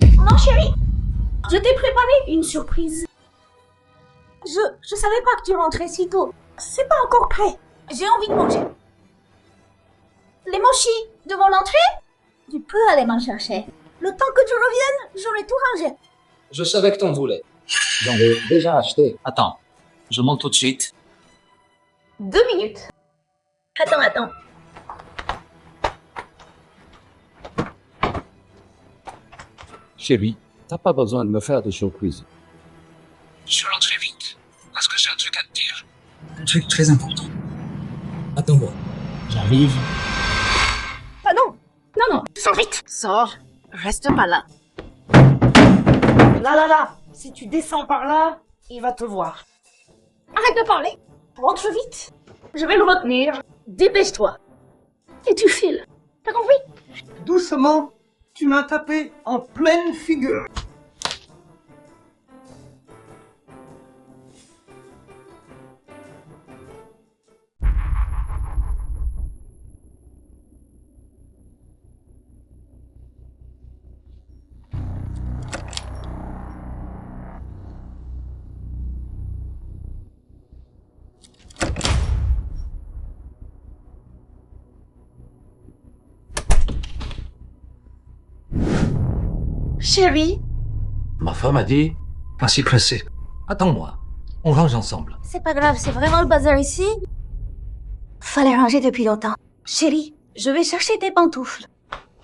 Non, chérie. Je t'ai préparé une surprise. Je savais pas que tu rentrais si tôt. C'est pas encore prêt. J'ai envie de manger. Les mochis devant l'entrée? Tu peux aller m'en chercher. Le temps que tu reviennes, j'aurai tout rangé. Je savais que t'en voulais. J'en ai déjà acheté. Attends, je monte tout de suite. 2 minutes. Attends. Chérie, t'as pas besoin de me faire de surprise. Je suis rentré vite parce que j'ai un truc à te dire. Un truc très important. Attends-moi. J'arrive. Ah non. Non. Sors vite. Sors. Reste pas là. Là. Si tu descends par là, il va te voir. Arrête de parler. Rentre vite. Je vais le retenir. Dépêche-toi. Et tu files. T'as compris? Doucement, tu m'as tapé en pleine figure. Chérie, Ma femme a dit, pas si pressé. Attends-moi. On range ensemble. c'est pas grave, c'est vraiment le bazar ici. Fallait ranger depuis longtemps. Chérie, je vais chercher tes pantoufles.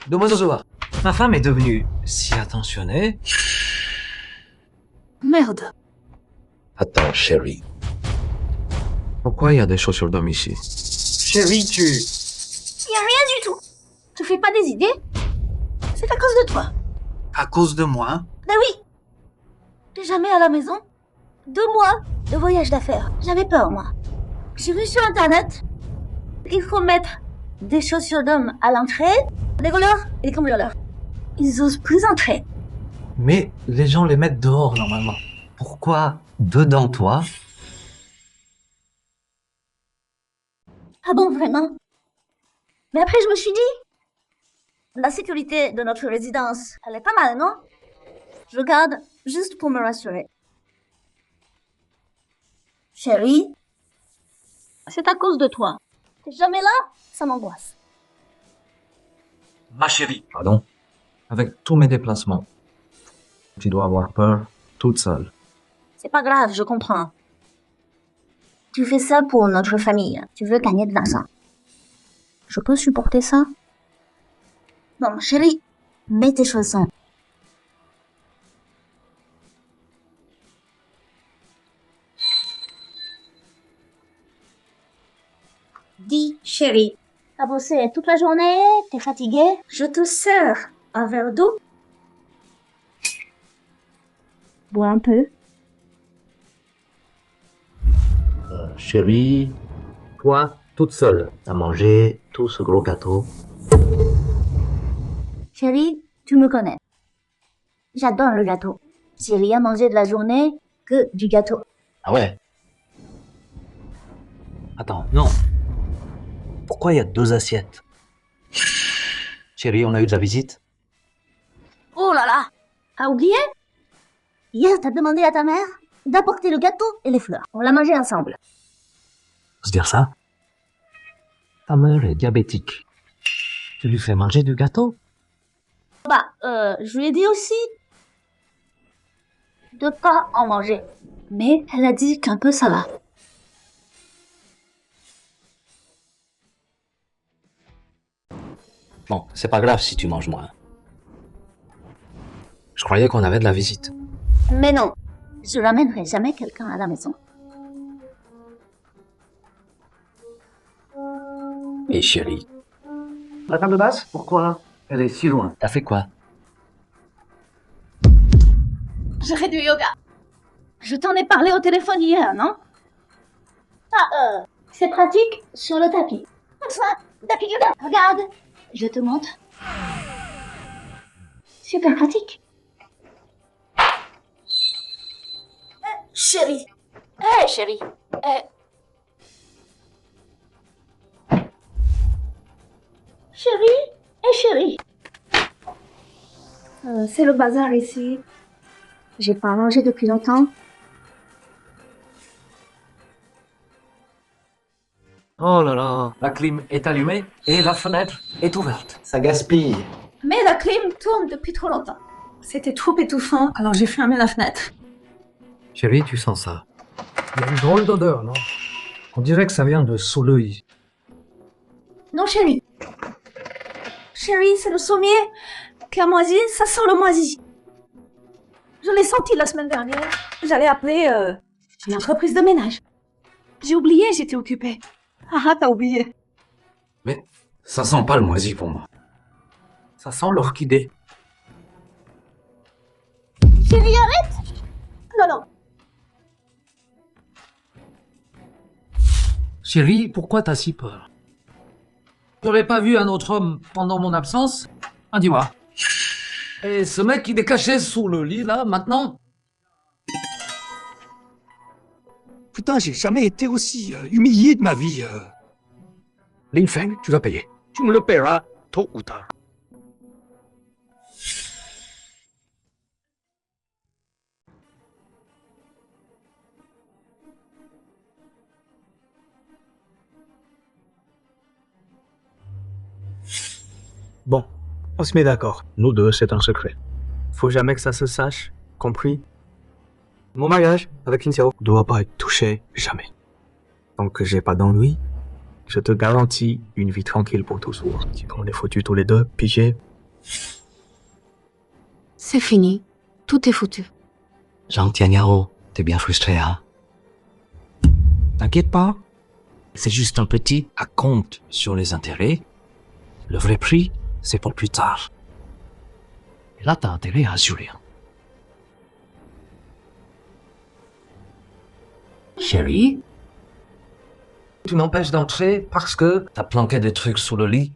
Demoiselle, ma femme est devenue si attentionnée. Merde. Attends, chérie. Pourquoi il y a des chaussures d'homme ici? Chérie, tu... Y a rien du tout. Tu fais pas des idées? C'est à cause de toi. À cause de moi? Ben oui. T'es jamais à la maison? 2 mois de voyage d'affaires. J'avais peur, moi. J'ai vu sur Internet qu'il faut mettre des chaussures d'homme à l'entrée, les voleurs et les cambrioleurs. Ils osent plus entrer. Mais les gens les mettent dehors normalement. Pourquoi dedans toi? Ah bon, vraiment? Mais après, je me suis dit, la sécurité de notre résidence, elle est pas mal, non? Je garde juste pour me rassurer. Chérie, c'est à cause de toi. T'es jamais là, ça m'angoisse. Ma chérie. Pardon? Avec tous mes déplacements, tu dois avoir peur toute seule. C'est pas grave, je comprends. Tu fais ça pour notre famille. Tu veux gagner de l'argent. Je peux supporter ça. Bon, chérie, mets tes chaussons. Dis, chérie, t'as bossé toute la journée, t'es fatiguée? Je te sers un verre d'eau. Bois un peu. Chérie, toi, toute seule, à manger tout ce gros gâteau. Chérie, tu me connais. J'adore le gâteau. J'ai rien mangé de la journée que du gâteau. Ah ouais? Attends, non. Pourquoi il y a 2 assiettes? Chérie, on a eu de la visite? Oh là là! T'as oublié? Hier, t'as demandé à ta mère d'apporter le gâteau et les fleurs. On l'a mangé ensemble. Faut se dire ça? Ta mère est diabétique. Tu lui fais manger du gâteau? Bah, je lui ai dit aussi de pas en manger. Mais elle a dit qu'un peu ça va. Bon, c'est pas grave si tu manges moins. Je croyais qu'on avait de la visite. Mais non, je ramènerai jamais quelqu'un à la maison. Et chérie, La table basse, pourquoi elle est si loin? t'as fait quoi? J'ai du yoga. Je t'en ai parlé au téléphone hier, non? Ah, c'est pratique sur le tapis. Comme ça, tapis yoga. Regarde, je te montre. Super pratique. Chérie. Hé, chérie. Chérie. Chérie. C'est le bazar ici. J'ai pas mangé depuis longtemps. Oh là là, la clim est allumée et la fenêtre est ouverte. Ça gaspille. Mais la clim tourne depuis trop longtemps. C'était trop étouffant, alors j'ai fermé la fenêtre. Chérie, tu sens ça? Il y a une drôle d'odeur, non? On dirait que ça vient de sous l'œil. Non, chérie. Chérie, c'est le sommier qui a moisi, ça sent le moisi. Je l'ai senti la semaine dernière. J'allais appeler l'entreprise de ménage. J'ai oublié, j'étais occupée. Ah, t'as oublié. Mais ça sent pas le moisi pour moi. Ça sent l'orchidée. Chérie, arrête! Non. Chérie, pourquoi t'as si peur? Tu n'aurais pas vu un autre homme pendant mon absence? Ah, dis-moi. Et ce mec, il est caché sous le lit, là, maintenant? Putain, j'ai jamais été aussi humilié de ma vie. Lin Feng, tu vas payer. Tu me le paieras tôt ou tard. Bon, on se met d'accord. Nous deux, c'est un secret. Faut jamais que ça se sache, compris? Mon mariage avec Lin Xiao doit pas être touché, jamais. Tant que j'ai pas d'ennui, je te garantis une vie tranquille pour toujours. Si on est foutus tous les deux, pigé. C'est fini. Tout est foutu. Zhang Tianyao, t'es bien frustré, hein? T'inquiète pas. C'est juste un petit acompte sur les intérêts. Le vrai prix, c'est pour plus tard. Et là, t'as intérêt à assurer. Chérie, tu m'empêches d'entrer parce que t'as planqué des trucs sous le lit.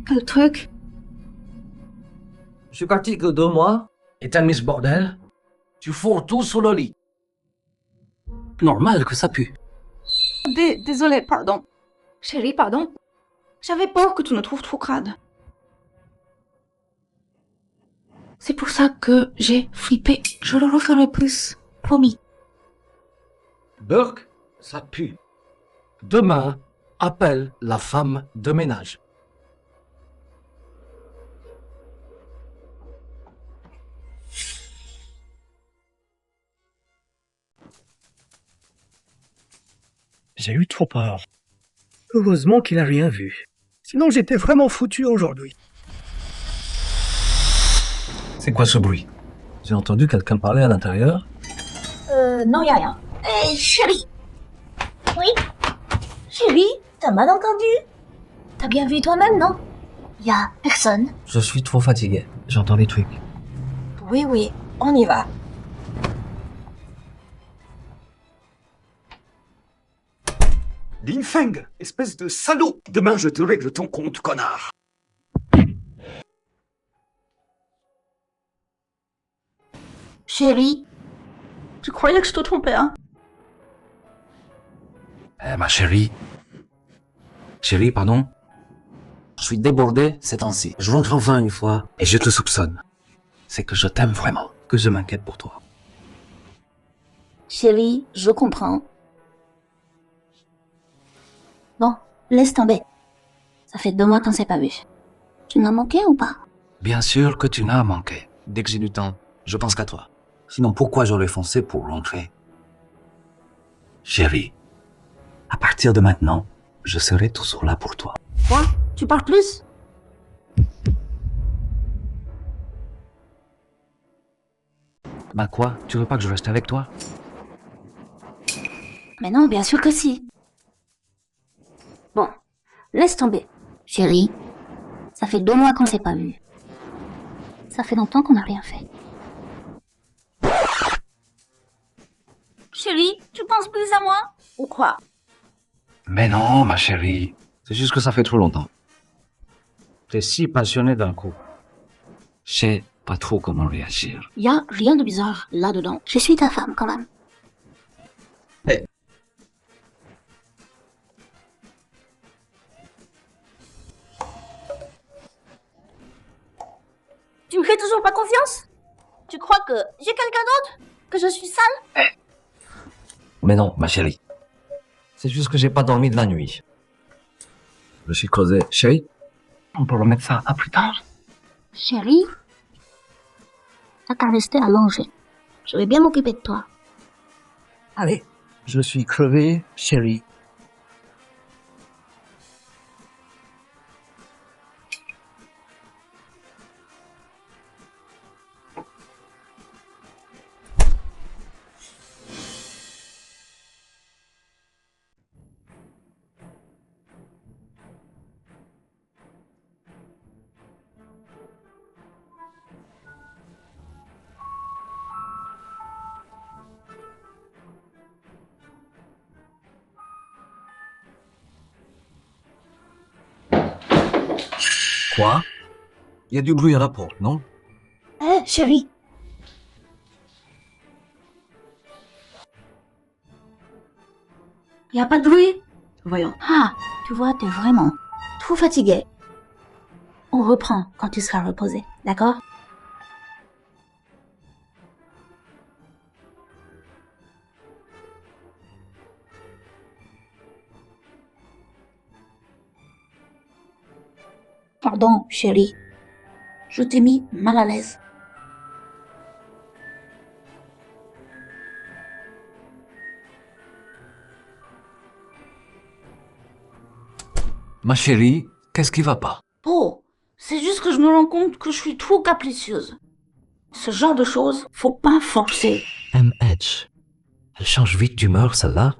Quel truc? Je suis parti que 2 mois et t'as mis ce bordel. Tu fourres tout sous le lit. Normal que ça pue. Désolée, pardon. Chérie, pardon. J'avais peur que tu ne trouves trop crade. C'est pour ça que j'ai flippé. Je le referai plus. Promis. Burke, ça pue. Demain, appelle la femme de ménage. J'ai eu trop peur. Heureusement qu'il a rien vu. Sinon, j'étais vraiment foutu aujourd'hui. C'est quoi ce bruit? J'ai entendu quelqu'un parler à l'intérieur. Non, y a rien. Chérie. Oui? Chérie, t'as mal entendu? T'as bien vu toi-même, non? Y a personne. Je suis trop fatigué. J'entends les trucs. Oui, on y va. Lin Feng, espèce de salaud. Demain, je te règle ton compte, connard. Chérie, Tu croyais que je te trompais, hein? Ma chérie. Chérie, pardon. Je suis débordé ces temps-ci. Je rentre enfin une fois et je te soupçonne. C'est que je t'aime vraiment, que je m'inquiète pour toi. chérie, je comprends. Bon, laisse tomber. Ça fait 2 mois qu'on s'est pas vu. Tu m'as manqué ou pas? Bien sûr que tu n'as manqué. Dès que j'ai du temps, je pense qu'à toi. Sinon, pourquoi j'aurais foncé pour rentrer? Chérie, à partir de maintenant, je serai toujours là pour toi. Quoi? Tu parles plus? Bah quoi? Tu veux pas que je reste avec toi? Mais non, bien sûr que si. Bon, laisse tomber. Chérie, ça fait 2 mois qu'on s'est pas vu. Ça fait longtemps qu'on n'a rien fait. Chérie, tu penses plus à moi? Ou quoi? Mais non, ma chérie. C'est juste que ça fait trop longtemps. T'es si passionné d'un coup. Je sais pas trop comment réagir. Y a rien de bizarre là-dedans. Je suis ta femme quand même. Hey. Tu me fais toujours pas confiance? Tu crois que j'ai quelqu'un d'autre? Que je suis sale? Mais non, ma chérie. C'est juste que j'ai pas dormi de la nuit. Je suis creusé. Chérie, on peut remettre ça à plus tard. Chérie, t'as qu'à rester allongé. Je vais bien m'occuper de toi. Allez, je suis crevé, chérie. Quoi? Il y a du bruit à la porte, non? Hé, chérie. Y a pas de bruit? Voyons. Ah, tu vois, t'es vraiment trop fatigué. On reprend quand tu seras reposé, d'accord? Pardon, chérie. Je t'ai mis mal à l'aise. Ma chérie, qu'est-ce qui va pas? Oh, c'est juste que je me rends compte que je suis trop capricieuse. Ce genre de choses, faut pas forcer. MH. Elle change vite d'humeur, celle-là.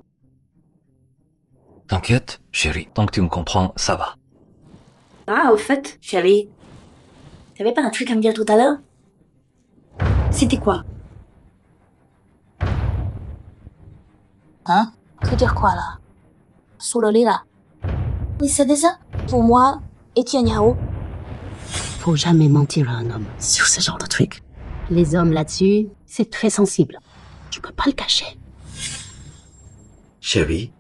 T'inquiète, chérie, tant que tu me comprends, ça va. Ah, au fait, chérie, t'avais pas un truc à me dire tout à l'heure? C'était quoi? Hein? Tu veux dire quoi, là? Sous le lit, là? Oui, c'est déjà, pour moi, Etienne Yao. Faut jamais mentir à un homme sur ce genre de truc. Les hommes là-dessus, c'est très sensible. Tu peux pas le cacher. Chérie,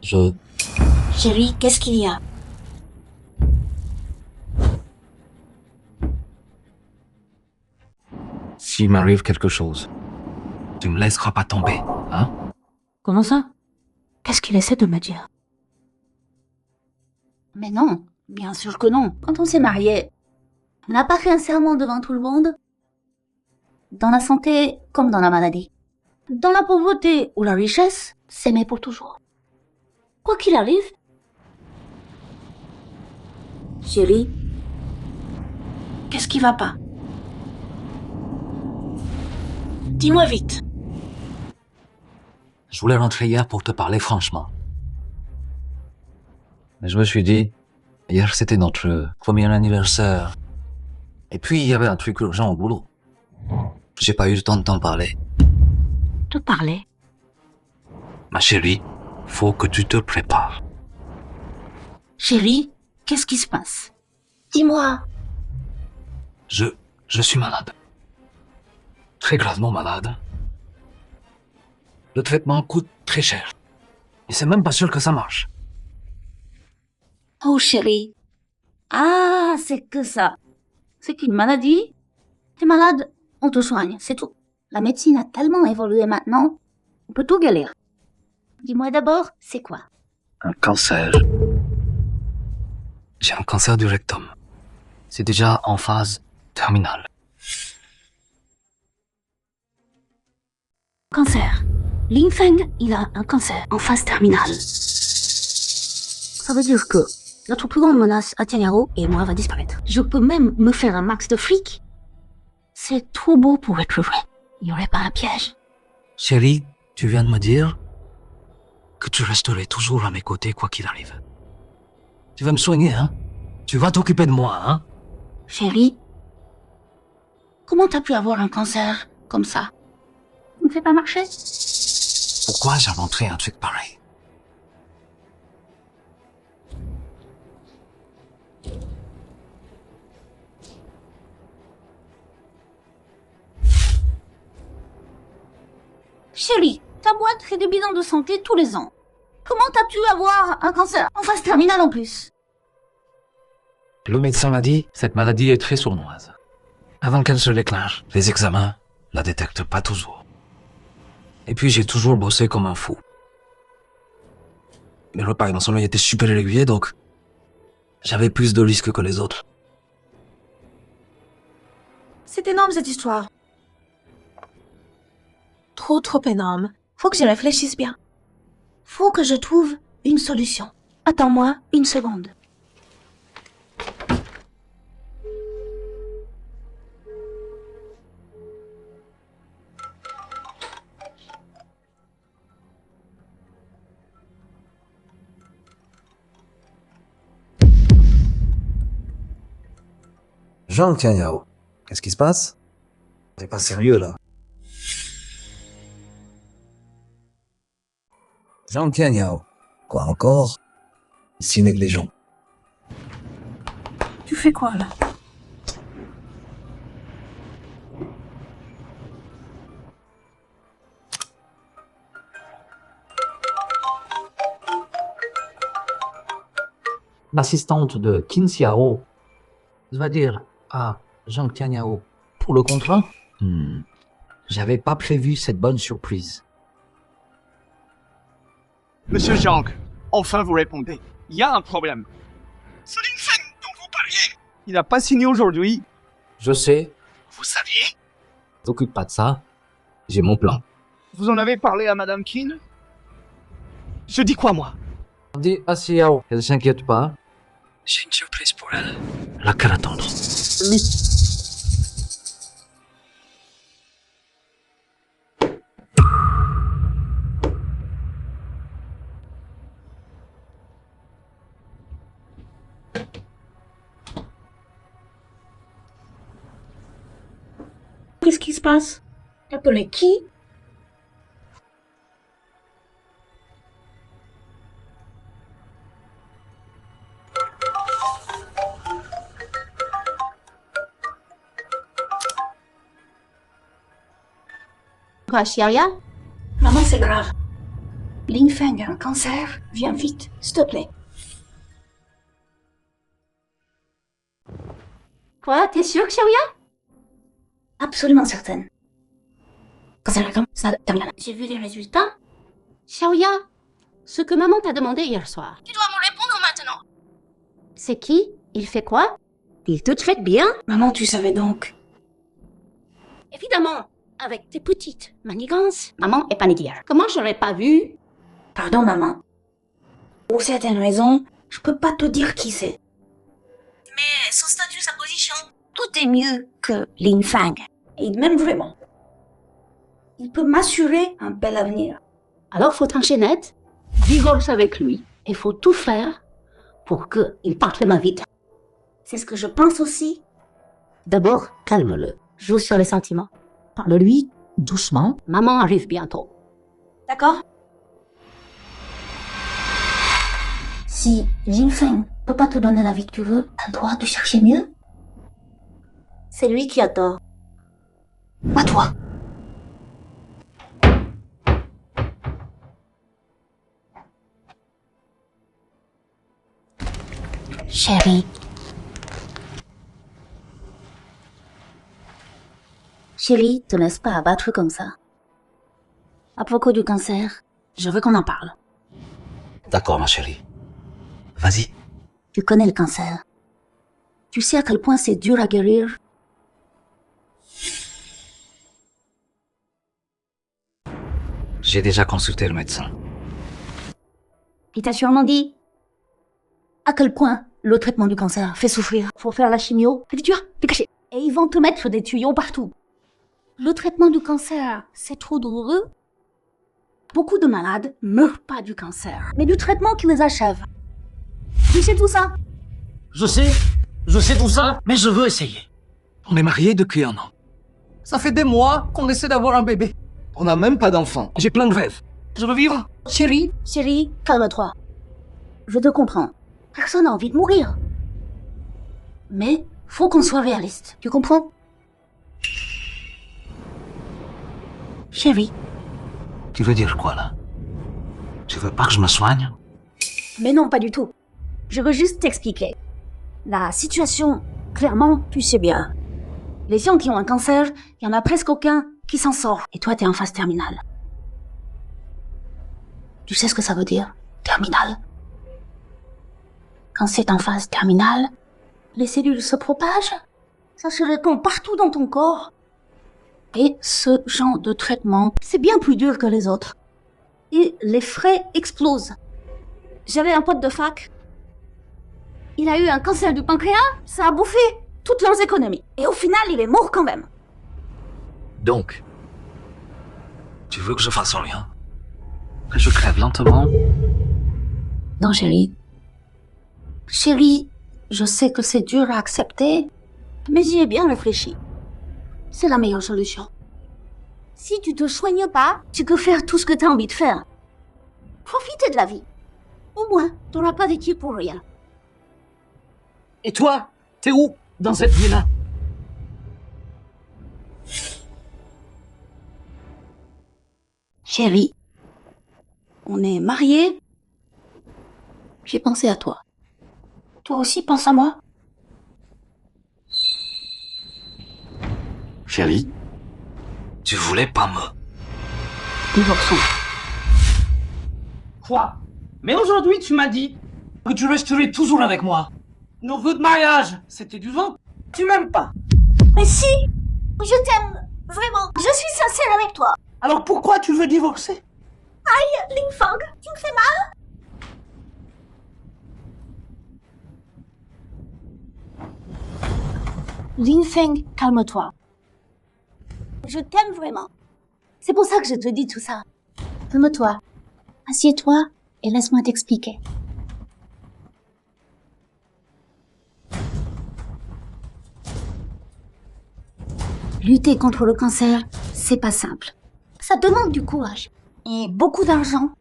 Chérie, qu'est-ce qu'il y a? S'il m'arrive quelque chose, tu me laisseras pas tomber, hein? Comment ça? Qu'est-ce qu'il essaie de me dire? Mais non, bien sûr que non. Quand on s'est mariés, on n'a pas fait un serment devant tout le monde. Dans la santé comme dans la maladie. Dans la pauvreté ou la richesse, s'aimer pour toujours. Quoi qu'il arrive. Chérie, qu'est-ce qui va pas? Dis-moi vite. je voulais rentrer hier pour te parler franchement. Mais je me suis dit, hier c'était notre premier anniversaire. Et puis il y avait un truc urgent au boulot. J'ai pas eu le temps de t'en parler. Te parler? Ma chérie, faut que tu te prépares. Chérie, qu'est-ce qui se passe? Dis-moi. Je suis malade. Très gravement malade. Le traitement coûte très cher. Et c'est même pas sûr que ça marche. Oh chérie. Ah, c'est que ça. C'est qu'une maladie. T'es malade, on te soigne, c'est tout. La médecine a tellement évolué maintenant, on peut tout guérir. Dis-moi d'abord, c'est quoi? Un cancer. J'ai un cancer du rectum. C'est déjà en phase terminale. Cancer. Lin Feng, il a un cancer en phase terminale. Ça veut dire que notre plus grande menace à Tianyao et moi va disparaître. Je peux même me faire un max de fric. C'est trop beau pour être vrai. Il n'y aurait pas un piège. Chérie, tu viens de me dire que tu resterais toujours à mes côtés quoi qu'il arrive. Tu vas me soigner, hein? Tu vas t'occuper de moi, hein? Chérie, comment t'as pu avoir un cancer comme ça? Tu me fais pas marcher? Pourquoi j'inventerais un truc pareil? Chérie, ta boîte fait des bilans de santé tous les ans. Comment t'as pu avoir un cancer en phase terminale en plus? Le médecin m'a dit, cette maladie est très sournoise. Avant qu'elle se déclenche, les examens la détectent pas toujours. Et puis j'ai toujours bossé comme un fou. Mes repas et mon sommeil étaient super réguliers, donc j'avais plus de risques que les autres. C'est énorme cette histoire. Trop énorme. Faut que j'y réfléchisse bien. Faut que je trouve une solution. Attends-moi une seconde. Zhang Tianyao, qu'est-ce qui se passe? T'es pas sérieux là? Zhang Tianyao, quoi encore? Si négligent. Tu fais quoi là? L'assistante de Qin Xiao va dire à Zhang Tianyao pour le contrat. J'avais pas prévu cette bonne surprise. Monsieur Zhang, enfin vous répondez. Il y a un problème. Ce Lin Feng dont vous parliez, il n'a pas signé aujourd'hui. Je sais. Vous saviez? T'occupe pas de ça. J'ai mon plan. Vous en avez parlé à Madame Qin? Je dis quoi, moi? Dis à Xiao qu'elle s'inquiète pas. J'ai une surprise pour elle. Elle a qu'à l'attendre. Qu'est-ce qui se passe? Appelez qui? Quoi, Xiaoya? Maman, c'est grave. Lin Feng a un cancer. Viens vite, s'il te plaît. Quoi, t'es sûre, Xiaoya? Absolument certaine. Cancer comme ça termine. J'ai vu les résultats. Xiaoya, ce que maman t'a demandé hier soir. Tu dois me répondre maintenant. C'est qui? Il fait quoi? Il te traite bien? Maman, tu savais donc. Évidemment, avec tes petites manigances, maman est paniquée. Comment j'aurais pas vu? Pardon, maman. Pour certaines raisons, je peux pas te dire qui c'est. Mais son statut, sa position, tout est mieux que Lin Feng. Et il m'aime vraiment. Il peut m'assurer un bel avenir. Alors faut trancher net, divorce avec lui, et faut tout faire pour qu'il parte vraiment vite. C'est ce que je pense aussi. D'abord, calme-le. Joue sur les sentiments. Parle-lui doucement. Maman arrive bientôt. D'accord? Si Jinfeng peut pas te donner la vie que tu veux, t'as le droit de chercher mieux. C'est lui qui a tort. Pas toi. Chérie. Chérie, te laisse pas abattre comme ça. À propos du cancer, je veux qu'on en parle. D'accord, ma chérie. Vas-y. Tu connais le cancer. Tu sais à quel point c'est dur à guérir. J'ai déjà consulté le médecin. Il t'a sûrement dit à quel point le traitement du cancer fait souffrir. Faut faire la chimio, puis tu vas te cacher. Et ils vont te mettre des tuyaux partout. Le traitement du cancer, c'est trop douloureux. Beaucoup de malades meurent pas du cancer, mais du traitement qui les achève. Tu sais tout ça? Je sais tout ça, mais je veux essayer. On est mariés depuis 1 an. Ça fait des mois qu'on essaie d'avoir un bébé. On n'a même pas d'enfant. J'ai plein de rêves. Je veux vivre. Chérie, calme-toi. Je te comprends. Personne n'a envie de mourir. Mais faut qu'on soit réaliste. Tu comprends? Chérie. Tu veux dire quoi, là? Tu veux pas que je me soigne? Mais non, pas du tout. Je veux juste t'expliquer. La situation, clairement, tu sais bien. Les gens qui ont un cancer, il y en a presque aucun qui s'en sort. Et toi, t'es en phase terminale. Tu sais ce que ça veut dire, terminale? Quand c'est en phase terminale, les cellules se propagent, ça se répand partout dans ton corps. Et ce genre de traitement, c'est bien plus dur que les autres. Et les frais explosent. J'avais un pote de fac. Il a eu un cancer du pancréas, ça a bouffé toutes leurs économies. Et au final, il est mort quand même. Donc, tu veux que je fasse rien? Que je crève lentement? Non, chérie. Chérie, je sais que c'est dur à accepter, mais j'y ai bien réfléchi. C'est la meilleure solution. Si tu te soignes pas, tu peux faire tout ce que tu as envie de faire. Profiter de la vie. Au moins, t'auras pas vécu pour rien. Et toi, t'es où dans cette vie-là? Chérie, on est mariés. J'ai pensé à toi. Toi aussi, pense à moi. Chérie, tu voulais pas me... Divorçons. Quoi? Mais aujourd'hui, tu m'as dit que tu resterais toujours avec moi. Nos vœux de mariage, c'était du vent. Tu m'aimes pas. Mais si! Je t'aime, vraiment. Je suis sincère avec toi. Alors pourquoi tu veux divorcer? Aïe, Linfang, tu me fais mal? Linfeng, calme-toi. Je t'aime vraiment. C'est pour ça que je te dis tout ça. Calme-toi. Assieds-toi et laisse-moi t'expliquer. Lutter contre le cancer, c'est pas simple. Ça demande du courage et beaucoup d'argent.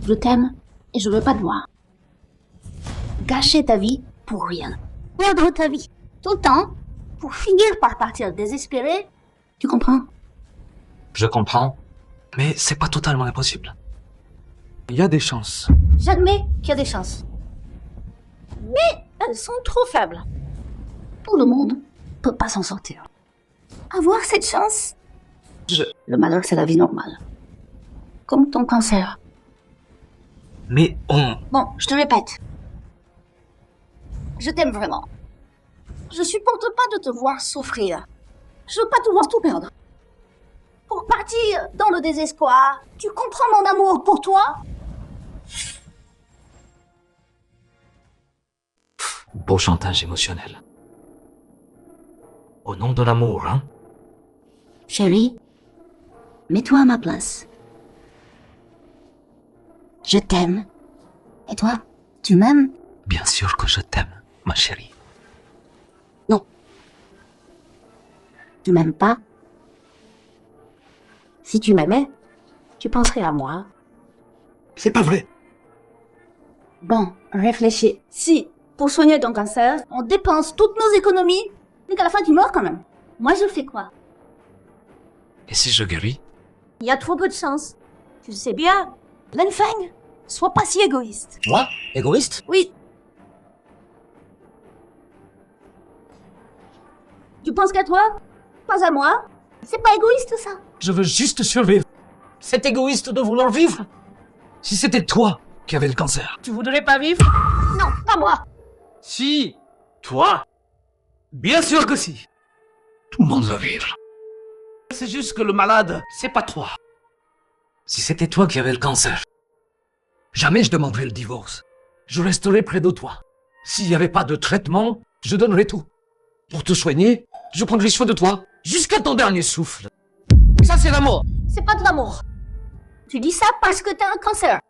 Je t'aime et je veux pas te voir. Gâcher ta vie pour rien. Perdre ta vie tout le temps pour finir par partir désespéré. Tu comprends? Je comprends, mais c'est pas totalement impossible. Il y a des chances. J'admets qu'il y a des chances. Mais elles sont trop faibles. Tout le monde peut pas s'en sortir. Avoir cette chance, le malheur, c'est la vie normale. Comme ton cancer. Mais on... Bon, je te répète. Je t'aime vraiment. Je supporte pas de te voir souffrir. Je veux pas te voir tout perdre. Pour partir dans le désespoir, tu comprends mon amour pour toi? Beau chantage émotionnel. Au nom de l'amour, hein? Chérie, mets-toi à ma place. Je t'aime. Et toi, tu m'aimes? Bien sûr que je t'aime, ma chérie. Non. Tu m'aimes pas? Si tu m'aimais, tu penserais à moi. C'est pas vrai. Bon, réfléchis. Si, pour soigner ton cancer, on dépense toutes nos économies, et qu'à la fin tu meurs quand même. Moi je fais quoi? Et si je guéris? Il y a trop peu de chance. Tu sais bien, Linfeng, sois pas si égoïste. Moi? Égoïste? Oui. Tu penses qu'à toi? Pas à moi? C'est pas égoïste ça? Je veux juste survivre. C'est égoïste de vouloir vivre. Si c'était toi qui avais le cancer. Tu voudrais pas vivre? Non, pas moi. Si. Toi? Bien sûr que si. Tout le monde veut vivre. C'est juste que le malade, c'est pas toi. Si c'était toi qui avais le cancer, jamais je demanderais le divorce. Je resterais près de toi. S'il n'y avait pas de traitement, je donnerais tout. Pour te soigner, je prendrai soin de toi jusqu'à ton dernier souffle. Ça, c'est l'amour. C'est pas de l'amour. Tu dis ça parce que t'as un cancer.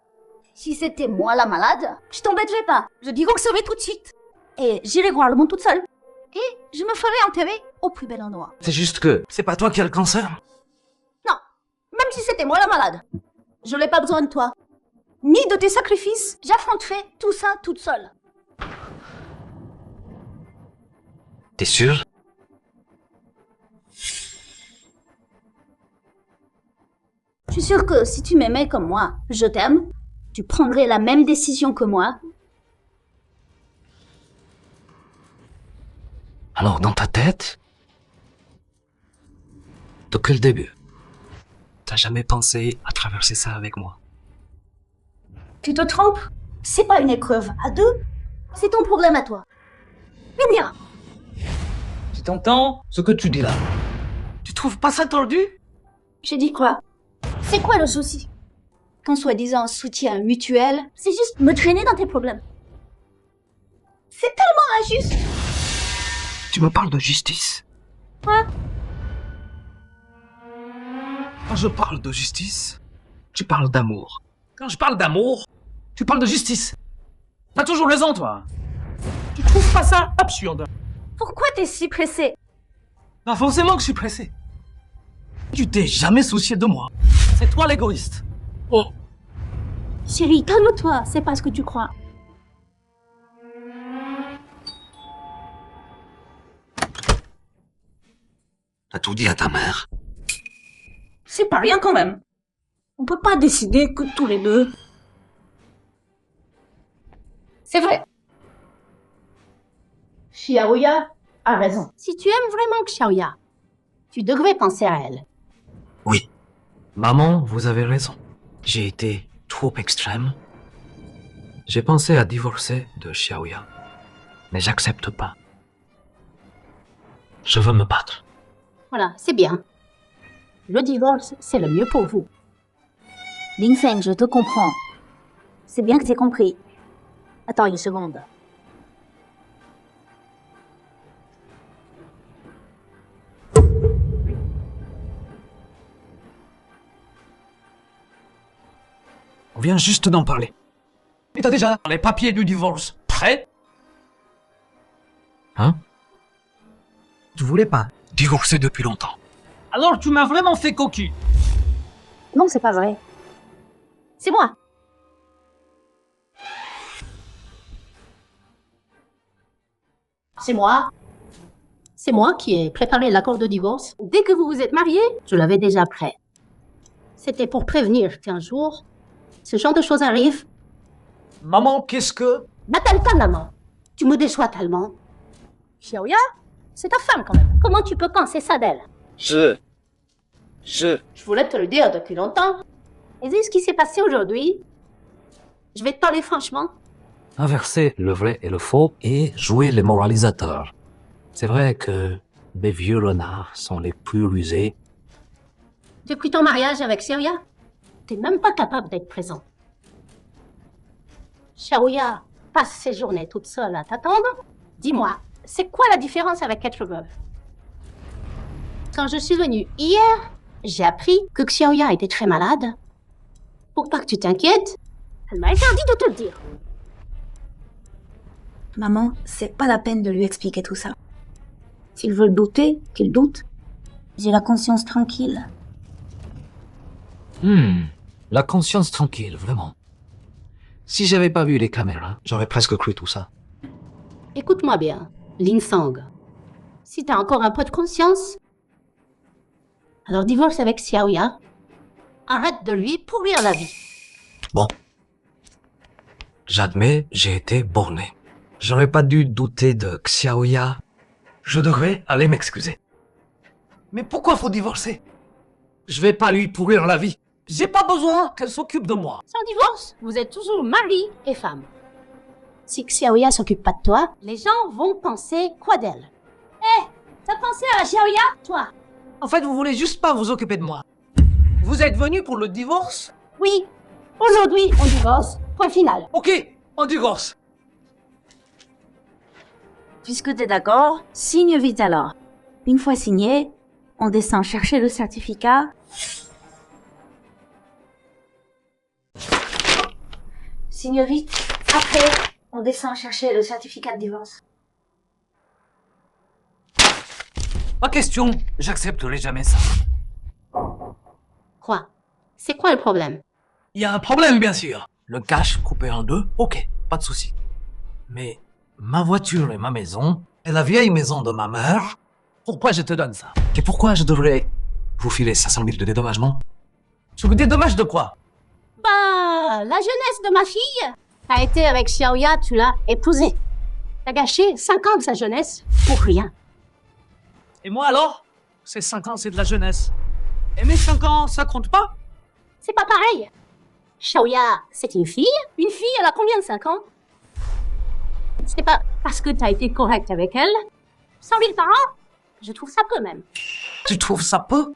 Si c'était moi la malade, je t'embêterais pas. Je divorcerais tout de suite. Et j'irai voir le monde toute seule. Et je me ferai enterrer au plus bel endroit. C'est juste que c'est pas toi qui as le cancer. Non, même si c'était moi la malade, je n'ai pas besoin de toi. Ni de tes sacrifices. J'affronterai tout ça toute seule. T'es sûr? Je suis sûre que si tu m'aimais comme moi, je t'aime, tu prendrais la même décision que moi. Alors, dans ta tête, depuis le début, t'as jamais pensé à traverser ça avec moi? Tu te trompes. C'est pas une épreuve à deux. C'est ton problème à toi. Viens. Tu t'entends ce que tu dis là? Tu trouves pas ça tordu? J'ai dit quoi? C'est quoi le souci? Ton soi-disant soutien mutuel, c'est juste me traîner dans tes problèmes. C'est tellement injuste. Tu me parles de justice? Quoi? Quand je parle de justice, tu parles d'amour. Quand je parle d'amour, tu parles de justice. T'as toujours raison, toi. Tu trouves pas ça absurde? Pourquoi t'es si pressé? Non, forcément que je suis pressé. Tu t'es jamais soucié de moi. C'est toi l'égoïste. Oh. Chérie, calme-toi, c'est pas ce que tu crois. T'as tout dit à ta mère? C'est pas rien quand même. On peut pas décider que tous les deux. C'est vrai. Xiaoya a raison. Si tu aimes vraiment Xiaoya, tu devrais penser à elle. Oui. Maman, vous avez raison. J'ai été trop extrême. J'ai pensé à divorcer de Xiaoya. Mais j'accepte pas. Je veux me battre. Voilà, c'est bien. Le divorce, c'est le mieux pour vous. Linfeng, je te comprends. C'est bien que t'aies compris. Attends une seconde. On vient juste d'en parler. Et t'as déjà les papiers du divorce prêts? Hein? Tu voulais pas divorcer depuis longtemps. Alors tu m'as vraiment fait cocu. Non, c'est pas vrai. C'est moi. C'est moi. C'est moi qui ai préparé l'accord de divorce. Dès que vous vous êtes mariés, je l'avais déjà prêt. C'était pour prévenir qu'un jour, ce genre de choses arrive. Maman, qu'est-ce que... M'appelle pas maman. Tu me déçois tellement. Xiaoya, c'est ta femme quand même. Comment tu peux penser ça d'elle? Je voulais te le dire depuis longtemps. Et vu ce qui s'est passé aujourd'hui, je vais te parler franchement. Inverser le vrai et le faux et jouer les moralisateurs. C'est vrai que les vieux renards sont les plus rusés. Depuis ton mariage avec Xiaoya, t'es même pas capable d'être présent. Xiaoya passe ses journées toute seule à t'attendre. Dis-moi, c'est quoi la différence avec être veuve? Quand je suis venue hier, j'ai appris que Xiaoya était très malade. Pour pas que tu t'inquiètes, elle m'a interdit de te le dire. Maman, c'est pas la peine de lui expliquer tout ça. S'il veut douter, qu'il doute. J'ai la conscience tranquille. La conscience tranquille, vraiment. Si j'avais pas vu les caméras, j'aurais presque cru tout ça. Écoute-moi bien, Lin Fang. Si t'as encore un peu de conscience, alors divorce avec Xiaoya. Arrête de lui pourrir la vie. Bon. J'admets, j'ai été borné. J'aurais pas dû douter de Xiaoya. Je devrais aller m'excuser. Mais pourquoi faut divorcer? Je vais pas lui pourrir la vie. J'ai pas besoin qu'elle s'occupe de moi. Sans divorce, vous êtes toujours mari et femme. Si Xiaoya s'occupe pas de toi, les gens vont penser quoi d'elle? Hé, t'as pensé à Xiaoya, toi? En fait, vous voulez juste pas vous occuper de moi. Vous êtes venu pour le divorce? Oui. Aujourd'hui, on divorce. Point final. Ok, on divorce. Puisque t'es d'accord, signe vite alors. Une fois signé, on descend chercher le certificat. Signe vite. Après, on descend chercher le certificat de divorce. Pas question, j'accepterai jamais ça. Quoi? C'est quoi le problème? Il y a un problème, bien sûr. Le cash coupé en deux, ok, pas de souci. Mais ma voiture et ma maison, et la vieille maison de ma mère, pourquoi je te donne ça? Et pourquoi je devrais vous filer 500 000 de dédommagement? Tu me dédommages de quoi? Bah, la jeunesse de ma fille. T'as été avec Xiaoya, tu l'as épousée. T'as gâché 5 ans de sa jeunesse pour rien. Et moi alors? Ces 5 ans, c'est de la jeunesse. Et mes 5 ans, ça compte pas? C'est pas pareil. Xiaoya, c'est une fille. Une fille, elle a combien de 5 ans? C'est pas parce que t'as été correct avec elle. 100 000 par an? Je trouve ça peu même. Tu trouves ça peu?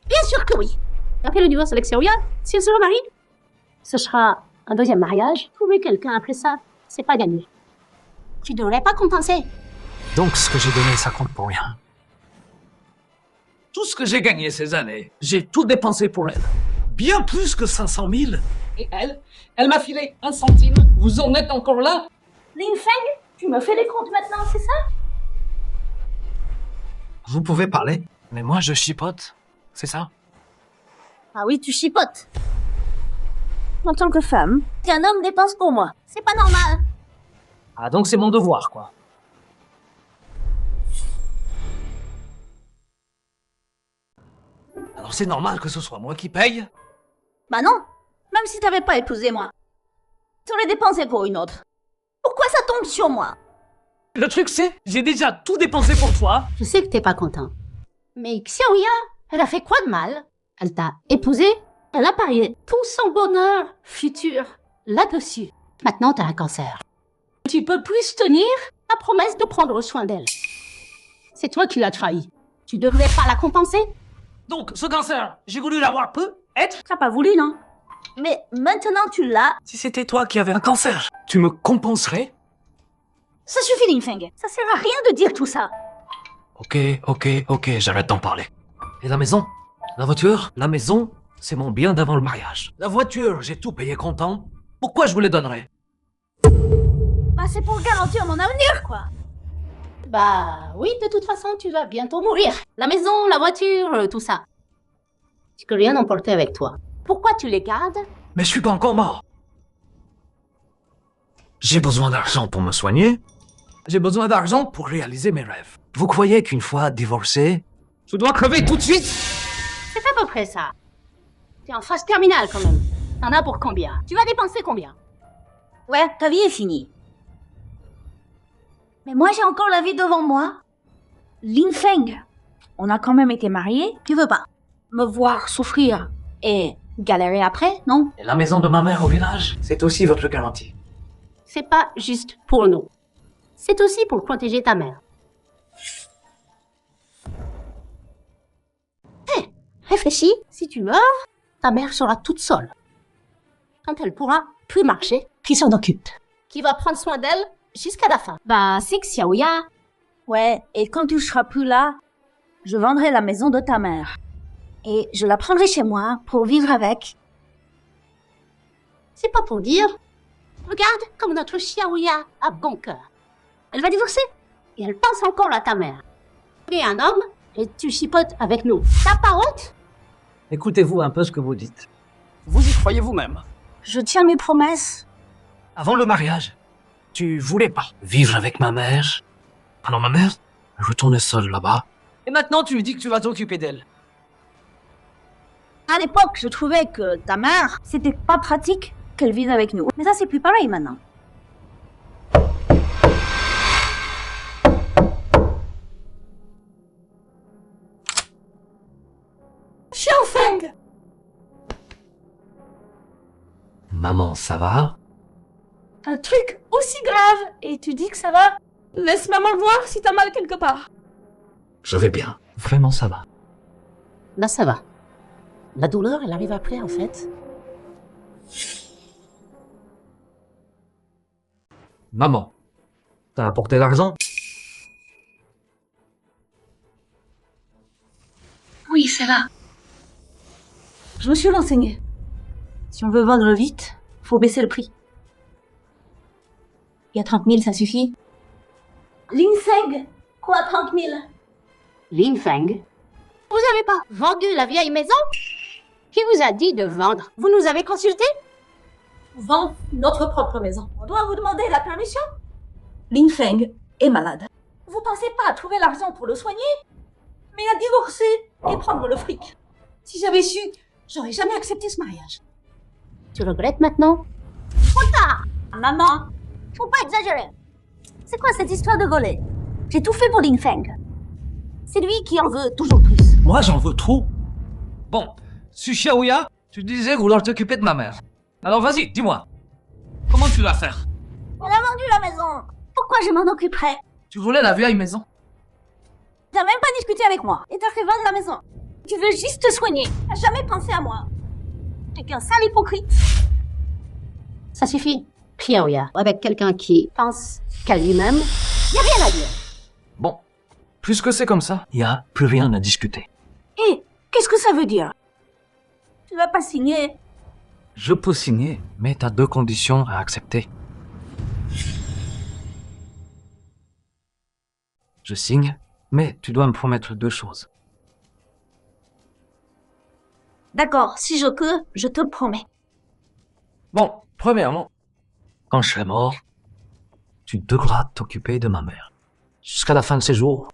Bien sûr que oui. Après le divorce avec Xiaoya, si elle se remarie, ce sera un deuxième mariage. Trouver quelqu'un après ça, c'est pas gagné. Tu devrais pas compenser. Donc ce que j'ai donné, ça compte pour rien. Tout ce que j'ai gagné ces années, j'ai tout dépensé pour elle. Bien plus que 500 000. Et elle m'a filé 1 centime. Vous en êtes encore là? Lin Feng, tu me fais les comptes maintenant, c'est ça? Vous pouvez parler, mais moi je chipote. C'est ça? Ah oui, tu chipotes. En tant que femme, qu'un homme dépense pour moi. C'est pas normal. Ah donc c'est mon devoir, quoi. Alors c'est normal que ce soit moi qui paye? Bah non, même si t'avais pas épousé moi. T'aurais dépensé pour une autre. Pourquoi ça tombe sur moi? Le truc c'est, j'ai déjà tout dépensé pour toi. Je sais que t'es pas content. Mais Xiaoya, elle a fait quoi de mal? Elle t'a épousé, elle a parié tout son bonheur futur là-dessus. Maintenant, t'as un cancer. Tu peux plus tenir ta promesse de prendre soin d'elle. C'est toi qui l'as trahi. Tu devrais pas la compenser? Donc, ce cancer, j'ai voulu l'avoir peu, être? T'as pas voulu, non? Mais maintenant tu l'as. Si c'était toi qui avais un cancer, tu me compenserais? Ça suffit, Lin Feng. Ça sert à rien de dire tout ça. Ok, j'arrête d'en parler. Et la maison? La voiture? La maison, c'est mon bien d'avant le mariage. La voiture, j'ai tout payé comptant. Pourquoi je vous les donnerais? Bah c'est pour garantir mon avenir, quoi. Bah oui, de toute façon, tu vas bientôt mourir. La maison, la voiture, tout ça. Tu peux rien emporter avec toi. Pourquoi tu les gardes? Mais je suis pas encore mort. J'ai besoin d'argent pour me soigner. J'ai besoin d'argent pour réaliser mes rêves. Vous croyez qu'une fois divorcé, je dois crever tout de suite? C'est à peu près ça. T'es en phase terminale quand même. T'en as pour combien? Tu vas dépenser combien? Ouais, ta vie est finie. Mais moi j'ai encore la vie devant moi. Lin Feng, on a quand même été mariés. Tu veux pas me voir souffrir et galérer après, non? Et la maison de ma mère au village, c'est aussi votre garantie. C'est pas juste pour nous. C'est aussi pour protéger ta mère. Hé, réfléchis. Si tu meurs, ta mère sera toute seule. Quand elle pourra plus marcher, qui s'en occupe? Qui va prendre soin d'elle jusqu'à la fin? Bah, c'est Xiaoya. Ouais, et quand tu seras plus là, je vendrai la maison de ta mère. Et je la prendrai chez moi pour vivre avec. C'est pas pour dire. Regarde comme notre Xiaoya a bon cœur. Elle va divorcer et elle pense encore à ta mère. Tu es un homme et tu chipotes avec nous. T'as pas honte? Écoutez-vous un peu ce que vous dites. Vous y croyez vous-même? Je tiens mes promesses. Avant le mariage, tu voulais pas vivre avec ma mère. Alors ma mère retournait seule là-bas. Et maintenant, tu lui dis que tu vas t'occuper d'elle. À l'époque, je trouvais que ta mère, c'était pas pratique qu'elle vive avec nous. Mais ça, c'est plus pareil maintenant. Xiaofeng! Maman, ça va? Un truc aussi grave et tu dis que ça va? Laisse maman voir si t'as mal quelque part. Je vais bien. Vraiment, ça va. Là, ça va. La douleur, elle arrive après, en fait. Maman, t'as apporté l'argent? Oui, ça va. Je me suis renseignée. Si on veut vendre vite, faut baisser le prix. Il y a 30 000, ça suffit. Linfeng, quoi 30 000? Linfeng, vous avez pas vendu la vieille maison? Qui vous a dit de vendre? Vous nous avez consulté? On vend notre propre maison. On doit vous demander la permission? Linfeng est malade. Vous pensez pas trouver l'argent pour le soigner? Mais à divorcer et prendre le fric. Si j'avais su, j'aurais jamais accepté ce mariage. Tu regrettes maintenant? Trop tard! Maman, faut pas exagérer. C'est quoi cette histoire de voler? J'ai tout fait pour Linfeng. C'est lui qui en veut toujours plus. Moi, j'en veux trop. Bon, Su Xiaoya, tu disais vouloir t'occuper de ma mère. Alors vas-y, dis-moi. Comment tu vas faire? Elle a vendu la maison. Pourquoi je m'en occuperais? Tu voulais la vieille maison. T'as même pas discuté avec moi. Et t'as fait vendre la maison. Tu veux juste te soigner. T'as jamais pensé à moi. T'es qu'un sale hypocrite. Ça suffit. Xiaoya, avec quelqu'un qui pense qu'à lui-même, y a rien à dire. Bon, puisque c'est comme ça, y a plus rien à discuter. Hé, qu'est-ce que ça veut dire? Tu vas pas signer? Je peux signer, mais t'as 2 conditions à accepter. Je signe, mais tu dois me promettre 2 choses. D'accord, si je peux, je te promets. Bon, premièrement, quand je serai mort, tu devras t'occuper de ma mère. Jusqu'à la fin de ses jours.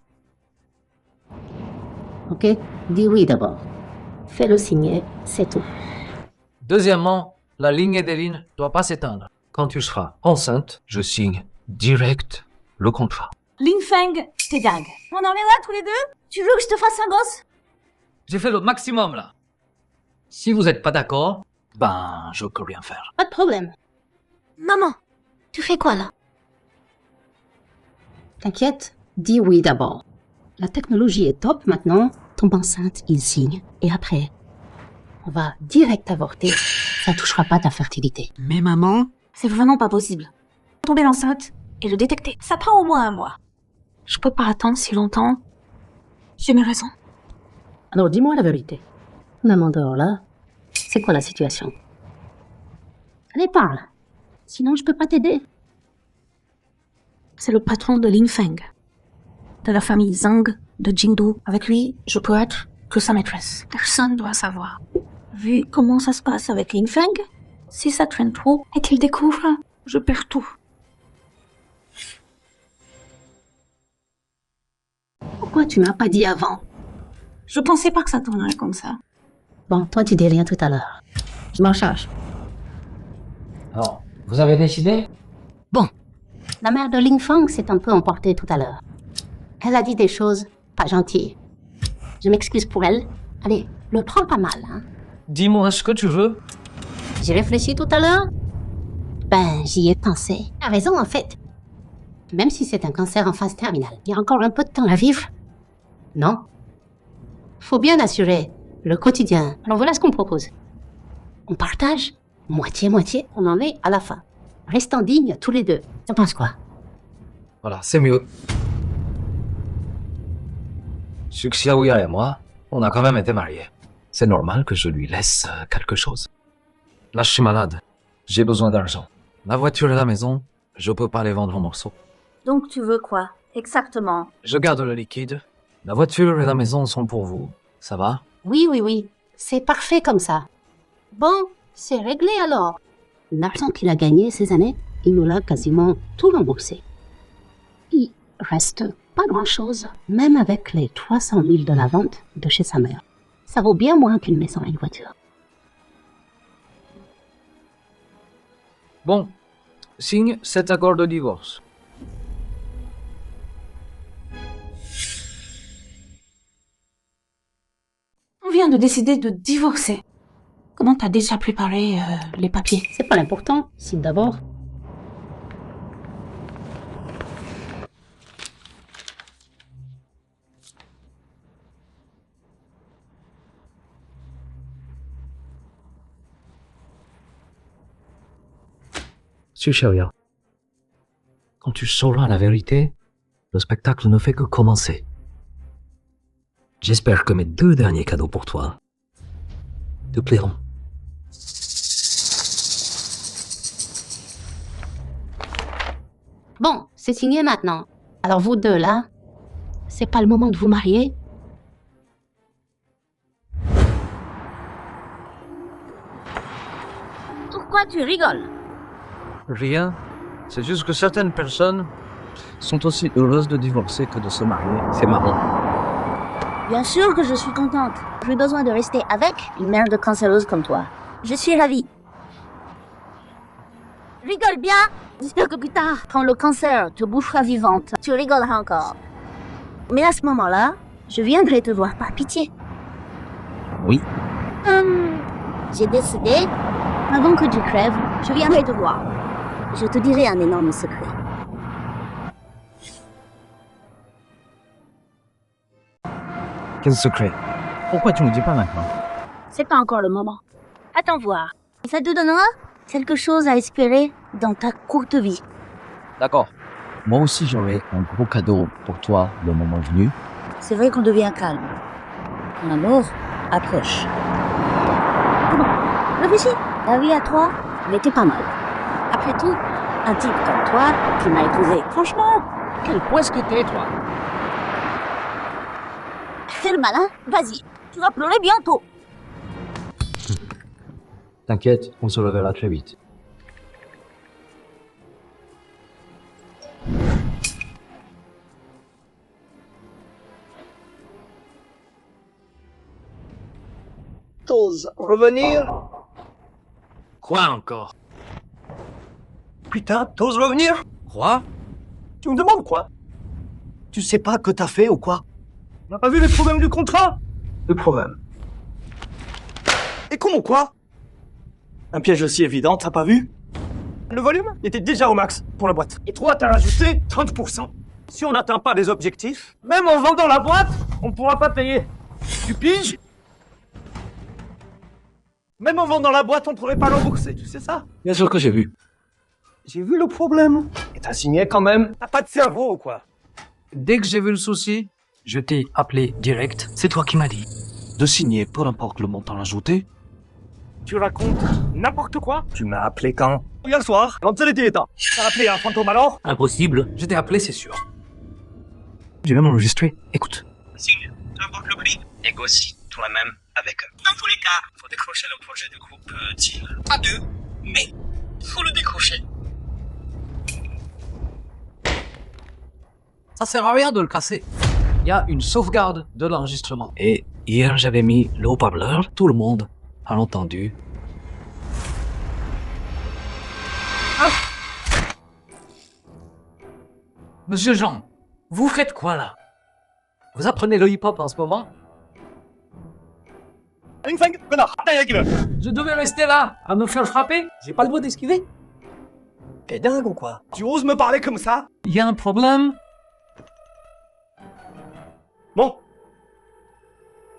Ok? Dis oui d'abord. Fais-le signer, c'est tout. Deuxièmement, la ligne Edeline doit pas s'éteindre. Quand tu seras enceinte, je signe direct le contrat. Linfeng, t'es dingue. On en est là tous les deux? Tu veux que je te fasse un gosse? J'ai fait le maximum là. Si vous êtes pas d'accord, ben je peux rien faire. Pas de problème. Maman, tu fais quoi là? T'inquiète, dis oui d'abord. La technologie est top maintenant. Tombe enceinte, il signe. Et après, on va direct avorter. Ça touchera pas ta fertilité. Mais maman, c'est vraiment pas possible. Tomber enceinte et le détecter, ça prend au moins 1 mois. Je peux pas attendre si longtemps. J'ai mes raisons. Alors dis-moi la vérité. Maman dehors là, c'est quoi la situation? Allez, parle. Sinon, je peux pas t'aider. C'est le patron de Linfeng, de la famille Zhang de Jingdu. Avec lui, je peux être que sa maîtresse. Personne doit savoir. Vu comment ça se passe avec Linfeng, si ça traîne trop et qu'il découvre, je perds tout. Pourquoi tu m'as pas dit avant? Je pensais pas que ça tournerait comme ça. Bon, toi tu dis rien tout à l'heure. Je m'en charge. Alors, vous avez décidé? Bon, la mère de Linfeng s'est un peu emportée tout à l'heure. Elle a dit des choses pas gentilles. Je m'excuse pour elle. Allez, le prends pas mal, hein. Dis-moi ce que tu veux. J'ai réfléchi tout à l'heure. Ben, j'y ai pensé. T'as raison, en fait. Même si c'est un cancer en phase terminale, il y a encore un peu de temps à vivre. Non? Faut bien assurer le quotidien. Alors voilà ce qu'on propose. On partage, moitié-moitié, on en est à la fin. Restons dignes tous les deux. T'en penses quoi? Voilà, c'est mieux. Su Xiaoya et moi, on a quand même été mariés. C'est normal que je lui laisse quelque chose. Là, je suis malade. J'ai besoin d'argent. La voiture et la maison, je peux pas les vendre en morceaux. Donc tu veux quoi, exactement? Je garde le liquide. La voiture et la maison sont pour vous. Ça va? Oui, oui, oui. C'est parfait comme ça. Bon, c'est réglé alors. L'argent qu'il a gagné ces années, il nous l'a quasiment tout remboursé. Il reste pas grand-chose, même avec les 300 000 de la vente de chez sa mère. Ça vaut bien moins qu'une maison et une voiture. Bon, signe cet accord de divorce. On vient de décider de divorcer. Comment t'as déjà préparé les papiers? C'est pas l'important, si d'abord. Susharia, quand tu sauras la vérité, le spectacle ne fait que commencer. J'espère que mes 2 derniers cadeaux pour toi te plairont. Bon, c'est signé maintenant. Alors vous deux là, c'est pas le moment de vous marier? Pourquoi tu rigoles? Rien. C'est juste que certaines personnes sont aussi heureuses de divorcer que de se marier. C'est marrant. Bien sûr que je suis contente. J'ai besoin de rester avec une mère de cancéreuse comme toi. Je suis ravie. Rigole bien. J'espère que plus tard, quand le cancer te bouffera vivante, tu rigoleras encore. Mais à ce moment-là, je viendrai te voir par pitié. Oui. J'ai décidé, avant que tu crèves, je viendrai te voir. Je te dirai un énorme secret. Quel secret? Pourquoi tu ne me dis pas maintenant? C'est pas encore le moment. Attends voir. Ça te donnera quelque chose à espérer dans ta courte vie. D'accord. Moi aussi j'aurai un gros cadeau pour toi le moment venu. C'est vrai qu'on devient calme. L'amour approche. Bon, réfléchis. La vie à toi, elle était pas mal. Après tout, un type comme toi qui m'a épousé. Franchement, Quel poisse que t'es, toi? fais le malin, vas-y. Tu vas pleurer bientôt. T'inquiète, on se reverra très vite. T'oses revenir? Quoi encore? Putain, t'oses revenir? Quoi? Tu me demandes quoi? Tu sais pas que t'as fait ou quoi? On n'a pas vu les problèmes du contrat? Le problème. Et comment quoi? Un piège aussi évident, t'as pas vu? Le volume était déjà au max pour la boîte. Et toi, t'as rajouté 30%. Si on n'atteint pas les objectifs, même en vendant la boîte, on pourra pas payer. Tu piges? Même en vendant la boîte, on pourrait pas l'embourser, tu sais ça? Bien sûr que j'ai vu. J'ai vu le problème. Et t'as signé quand même. T'as pas de cerveau ou quoi? Dès que j'ai vu le souci, je t'ai appelé direct. C'est toi qui m'as dit de signer peu importe le montant ajouté. Tu racontes n'importe quoi? Tu m'as appelé quand? Hier soir, quand c'était état. T'as appelé un fantôme alors? Impossible. Je t'ai appelé, c'est sûr. J'ai même enregistré. Écoute. Signe, peu importe le prix, négocie toi-même avec eux. Dans tous les cas, faut décrocher le projet de groupe deal. Pas deux, mais faut le décrocher. Ça sert à rien de le casser. Il y a une sauvegarde de l'enregistrement. Et hier, j'avais mis le haut-parleur. Tout le monde a entendu. Ah! Monsieur Jean, vous faites quoi là? Vous apprenez le hip-hop en ce moment? Je devais rester là, à me faire frapper. J'ai pas le droit d'esquiver. T'es dingue ou quoi? Tu oses me parler comme ça? Il y a un problème. Bon.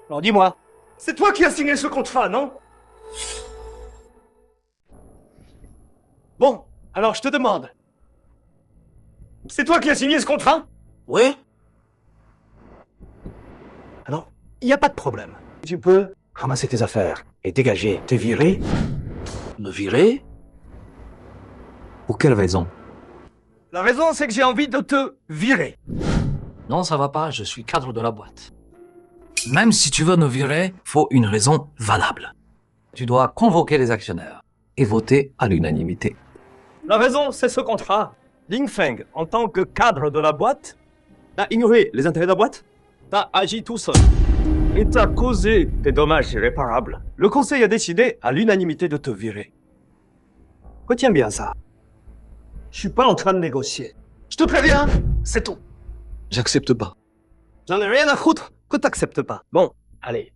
Alors dis-moi, c'est toi qui as signé ce contrat, non? Bon, alors je te demande. C'est toi qui as signé ce contrat? Oui. Alors, il n'y a pas de problème. Tu peux ramasser tes affaires et dégager. T'es viré? Me virer? Pour quelle raison? La raison, c'est que j'ai envie de te virer. Non, ça va pas, je suis cadre de la boîte. Même si tu veux me virer, faut une raison valable. Tu dois convoquer les actionnaires et voter à l'unanimité. La raison, c'est ce contrat. Ling Feng, en tant que cadre de la boîte, t'as ignoré les intérêts de la boîte. T'as agi tout seul. Et t'as causé des dommages irréparables. Le conseil a décidé à l'unanimité de te virer. Retiens bien ça. Je suis pas en train de négocier. Je te préviens, c'est tout. J'accepte pas. J'en ai rien à foutre que t'acceptes pas. Bon, allez,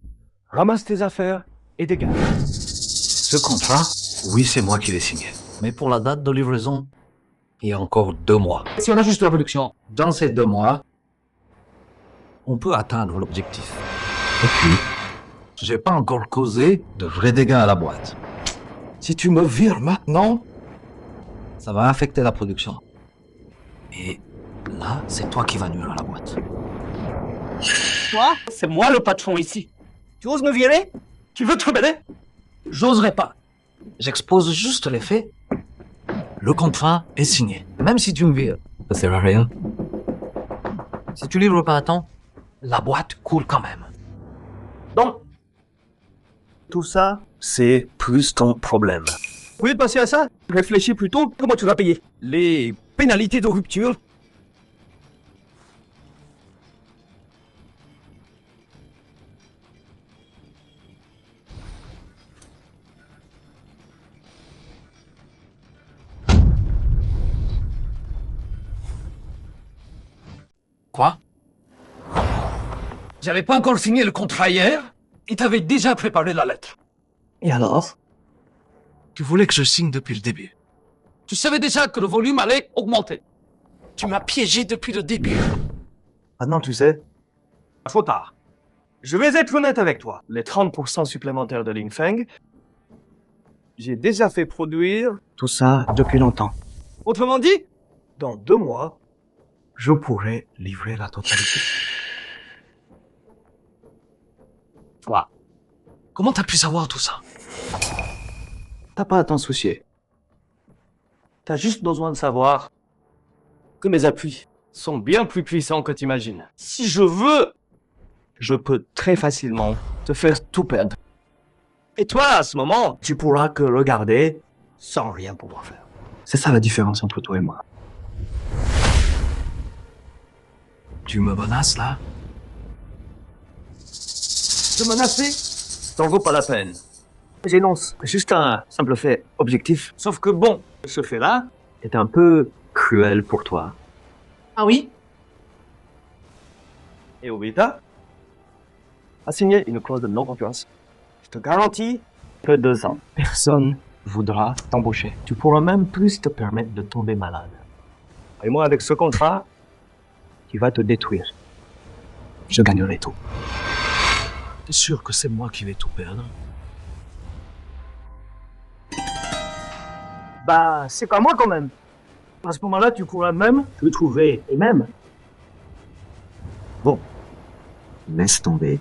ramasse tes affaires et dégage. Ce contrat, oui, c'est moi qui l'ai signé. Mais pour la date de livraison, il y a encore 2 mois. Si on ajuste la production, Dans ces 2 mois, on peut atteindre l'objectif. Et puis, j'ai pas encore causé de vrais dégâts à la boîte. Si tu me vires maintenant, ça va affecter la production. Et là, c'est toi qui vas nuire à la boîte. Toi, c'est moi le patron ici. Tu oses me virer? Tu veux te rebeller? j'oserais pas. J'expose juste les faits. Le contrat est signé. Même si tu me vires, ça sert à rien. Si tu livres pas à temps, la boîte coule quand même. Donc, tout ça, c'est plus ton problème. Au lieu de passer à ça, réfléchis plutôt comment tu vas payer. Les pénalités de rupture. Quoi? J'avais pas encore signé le contrat hier, et t'avais déjà préparé la lettre. Et alors? Tu voulais que je signe depuis le début. Tu savais déjà que le volume allait augmenter. Tu m'as piégé depuis le début. Maintenant, tu sais, trop tard. Je vais être honnête avec toi. Les 30% supplémentaires de Ling Feng, j'ai déjà fait produire tout ça depuis longtemps. Autrement dit, dans 2 mois, je pourrai livrer la totalité. Toi, comment t'as pu savoir tout ça? T'as pas à t'en soucier. T'as juste besoin de savoir que mes appuis sont bien plus puissants que t'imagines. Si je veux, je peux très facilement te faire tout perdre. Et toi, à ce moment, tu pourras que regarder sans rien pouvoir faire. C'est ça la différence entre toi et moi. Tu me menaces là? Te menacer, t'en vaut pas la peine. J'énonce juste un simple fait objectif. Sauf que bon, ce fait-là est un peu cruel pour toi. Ah oui? Et Obita a signé une clause de non-concurrence. Je te garantis que 2 ans, personne voudra t'embaucher. Tu pourras même plus te permettre de tomber malade. Et moi, avec ce contrat, qui va te détruire, je gagnerai tout. T'es sûr que c'est moi qui vais tout perdre? Bah, c'est pas moi quand même. À ce moment-là, tu pourras même te trouver. Et même. Bon. Laisse tomber.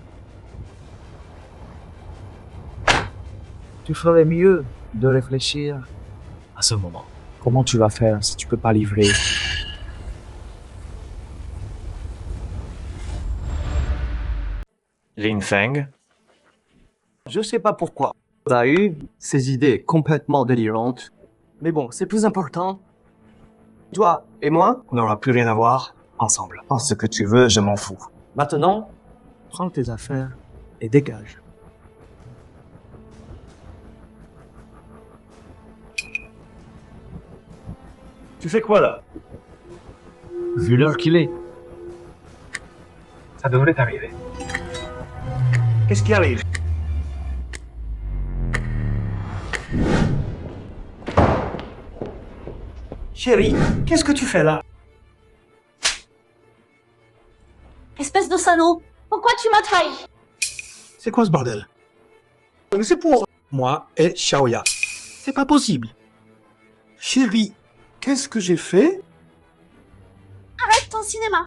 Tu ferais mieux de réfléchir À ce moment. comment tu vas faire si tu peux pas livrer. Ling Feng. Je sais pas pourquoi. Tu as eu ces idées complètement délirantes. Mais bon, c'est plus important. Toi et moi, on n'aura plus rien à voir ensemble. Pense ce que tu veux, je m'en fous. Maintenant, prends tes affaires et dégage. Tu fais quoi là? Vu l'heure qu'il est. Ça devrait t'arriver. Qu'est-ce qui arrive? Chérie, qu'est-ce que tu fais là? Espèce de salaud, pourquoi tu m'as trahi? C'est quoi ce bordel? C'est pour moi et Xiaoya. C'est pas possible. Chérie, qu'est-ce que j'ai fait? Arrête ton cinéma.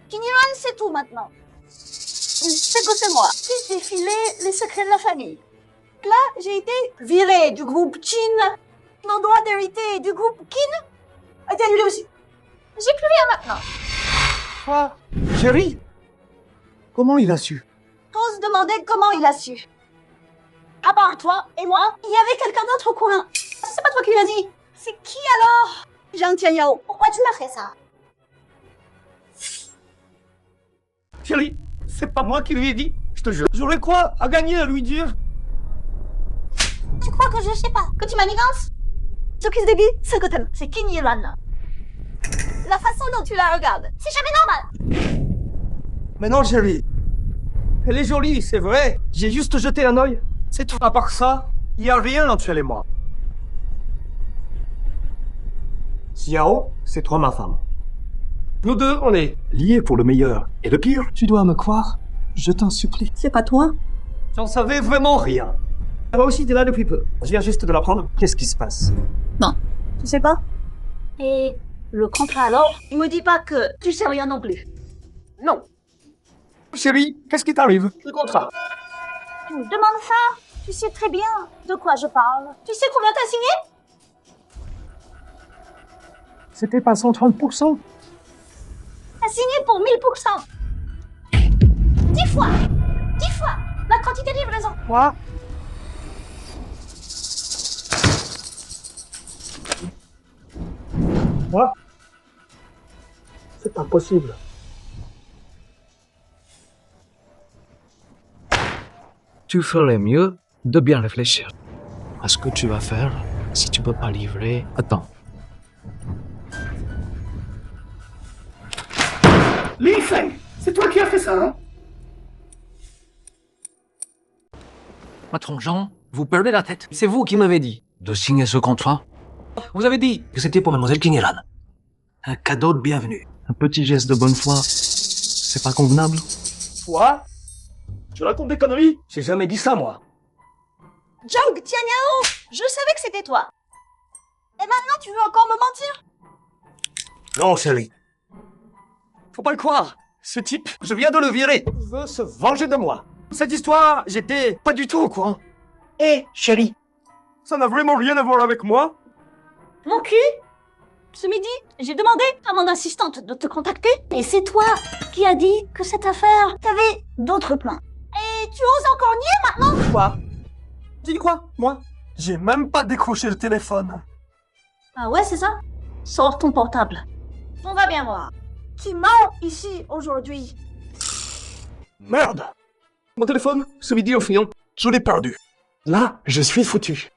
Kiniran, c'est tout maintenant. C'est que c'est moi qui défilais les secrets de la famille. Là, j'ai été virée du groupe Qin. Mon droit d'hériter du groupe Qin a été annulé aussi. J'ai plus rien maintenant. Quoi? Chérie? Comment il a su? J'ose demander comment il a su. À part toi et moi, il y avait quelqu'un d'autre au coin. C'est pas toi qui l'as dit. C'est qui alors? Zhang Tianyao, pourquoi tu m'as fait ça? Chérie, c'est pas moi qui lui ai dit, je te jure. J'aurais quoi à gagner à lui dire? Tu crois que je sais pas, que tu manigances? Ce qui se débute, c'est que t'aimes. C'est Qin Yilan. La façon dont tu la regardes, c'est jamais normal. Mais non, chérie. Elle est jolie, c'est vrai. J'ai juste jeté un œil. C'est tout. À part ça, il y a rien entre elle et moi. Xiao, c'est toi ma femme. Nous deux, on est liés pour le meilleur et le pire. Tu dois me croire, je t'en supplie. C'est pas toi? J'en savais vraiment rien. Toi aussi, t'es là depuis peu. Je viens juste de l'apprendre. Qu'est-ce qui se passe? Non. Tu sais pas? Et le contrat alors? Il me dit pas que tu sais rien non plus. Non. Chérie, qu'est-ce qui t'arrive? Le contrat. Tu me demandes ça? Tu sais très bien de quoi je parle. Tu sais combien t'as signé? C'était pas 130%. T'as signé pour 1000%. 10 fois la quantité de livraison. Quoi? Quoi? C'est impossible. Tu ferais mieux de bien réfléchir à ce que tu vas faire si tu peux pas livrer. Attends. Li Feng, c'est toi qui as fait ça, hein? Patron Jean, vous perdez la tête. C'est vous qui m'avez dit de signer ce contrat. Vous avez dit que c'était pour Mademoiselle Qin Yilan. Un cadeau de bienvenue. Un petit geste de bonne foi. C'est pas convenable? Quoi? Tu racontes des conneries? J'ai jamais dit ça, moi. Zhang Tianyao, je savais que c'était toi. Et maintenant tu veux encore me mentir? Non, chérie. Faut pas le croire. Ce type, je viens de le virer. Il veut se venger de moi. Cette histoire, j'étais pas du tout au courant. Eh, chérie, ça n'a vraiment rien à voir avec moi. Mon cul? Ce midi, j'ai demandé à mon assistante de te contacter. Et c'est toi qui as dit que cette affaire, t'avais d'autres plans. Et tu oses encore nier maintenant? Quoi? Dis quoi? Moi? J'ai même pas décroché le téléphone. Ah ouais, c'est ça? Sors ton portable. On va bien voir. Tu mens ici aujourd'hui. Merde! Mon téléphone, ce midi au Fillon, je l'ai perdu. Là, je suis foutu.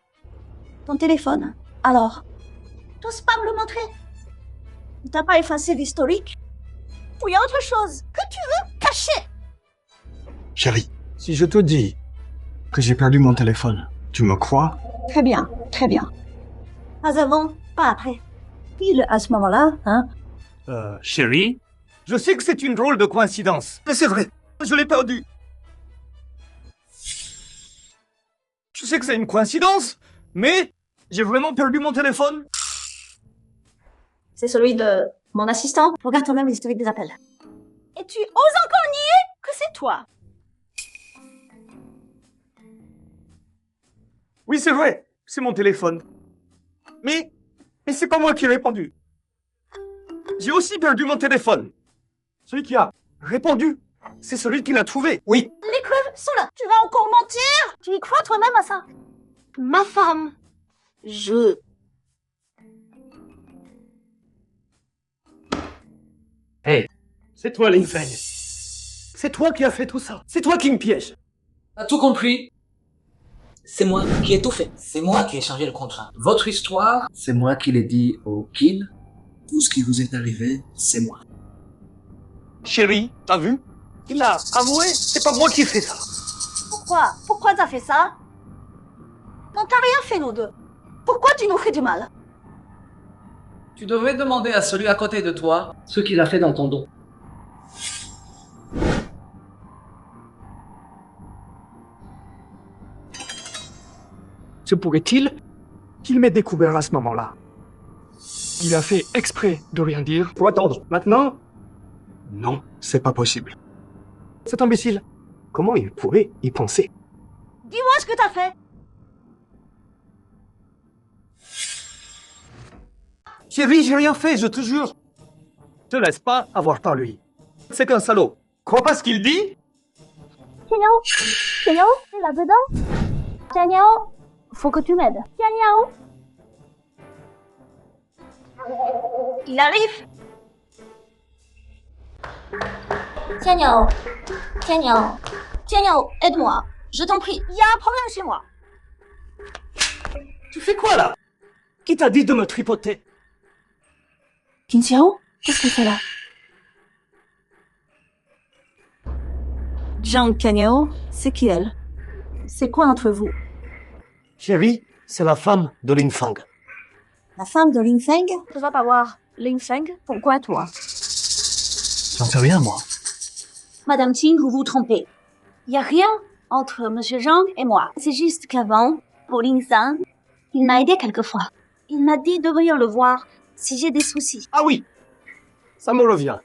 Ton téléphone. Alors, t'oses pas me le montrer? T'as pas effacé l'historique? Ou y a autre chose que tu veux cacher? Chérie, si je te dis que j'ai perdu mon téléphone, tu me crois? Très bien, très bien. Pas avant, pas après. Pile à ce moment-là, hein? Chérie? Je sais que c'est une drôle de coïncidence, mais c'est vrai, je l'ai perdu. Je sais que c'est une coïncidence, mais j'ai vraiment perdu mon téléphone. C'est celui de mon assistant. Regarde toi-même l'historique des appels. Et tu oses encore nier que c'est toi? Oui, c'est vrai, c'est mon téléphone. Mais c'est pas moi qui ai répondu. J'ai aussi perdu mon téléphone. Celui qui a répondu, c'est celui qui l'a trouvé. Oui. Les preuves sont là. Tu vas encore mentir? Tu y crois toi-même à ça? Ma femme. Hey, c'est toi, Li Feng. C'est toi qui as fait tout ça. C'est toi qui me piège. T'as tout compris? C'est moi qui ai tout fait. C'est moi qui ai changé le contrat. Votre histoire, c'est moi qui l'ai dit au Qin. Tout ce qui vous est arrivé, c'est moi. Chérie, t'as vu? Il a avoué, c'est pas moi qui ai fait ça. Pourquoi? Pourquoi t'as fait ça? Non, t'as rien fait, nous deux. Pourquoi tu nous fais du mal? Tu devrais demander à celui à côté de toi ce qu'il a fait dans ton dos. Se pourrait-il qu'il m'ait découvert à ce moment-là? Il a fait exprès de rien dire pour attendre. Maintenant? Non, c'est pas possible. Cet imbécile, comment il pourrait y penser? Dis-moi ce que t'as fait. Chérie, j'ai rien fait, je te jure. Te laisse pas avoir par lui. C'est qu'un salaud. Crois pas ce qu'il dit? Tianyao, t'es là-dedans? Tianyao, faut que tu m'aides. Tianyao. Il arrive. Tiagno, Tiagno, Tiagno, aide-moi. Je t'en prie, il y a un problème chez moi. Tu fais quoi là? Qui t'a dit de me tripoter? Kinxiao, qu'est-ce qu'elle fait là? Zhang Tianyao, c'est qui elle? C'est quoi entre vous? Chérie, c'est la femme de Lin Feng. La femme de Lin Feng? Je vas pas voir. Lin Feng, pourquoi toi? J'en sais rien, moi. Madame Qing, vous vous trompez. Il y a rien entre Monsieur Zhang et moi. C'est juste qu'avant, pour Lin Zhang, il m'a aidé quelquefois. Il m'a dit de venir le voir si j'ai des soucis. Ah oui, ça me revient.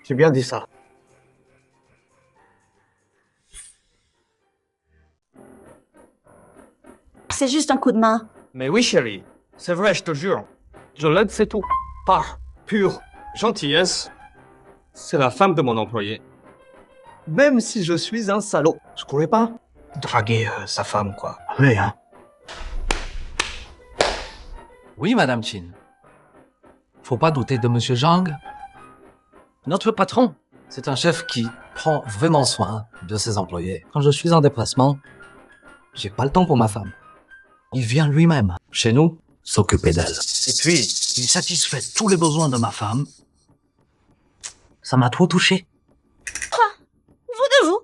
J'ai bien dit ça. C'est juste un coup de main. Mais oui, chérie, c'est vrai, je te jure. Je l'aide, c'est tout. Par pure gentillesse, c'est la femme de mon employé. Même si je suis un salaud, je pourrais pas draguer sa femme, quoi. Oui, hein. Oui, Madame Qin. Faut pas douter de Monsieur Zhang. Notre patron, c'est un chef qui prend vraiment soin de ses employés. Quand je suis en déplacement, j'ai pas le temps pour ma femme. Il vient lui-même, chez nous, s'occuper d'elle. Et puis, il satisfait tous les besoins de ma femme. Ça m'a trop touché. Vous de vous?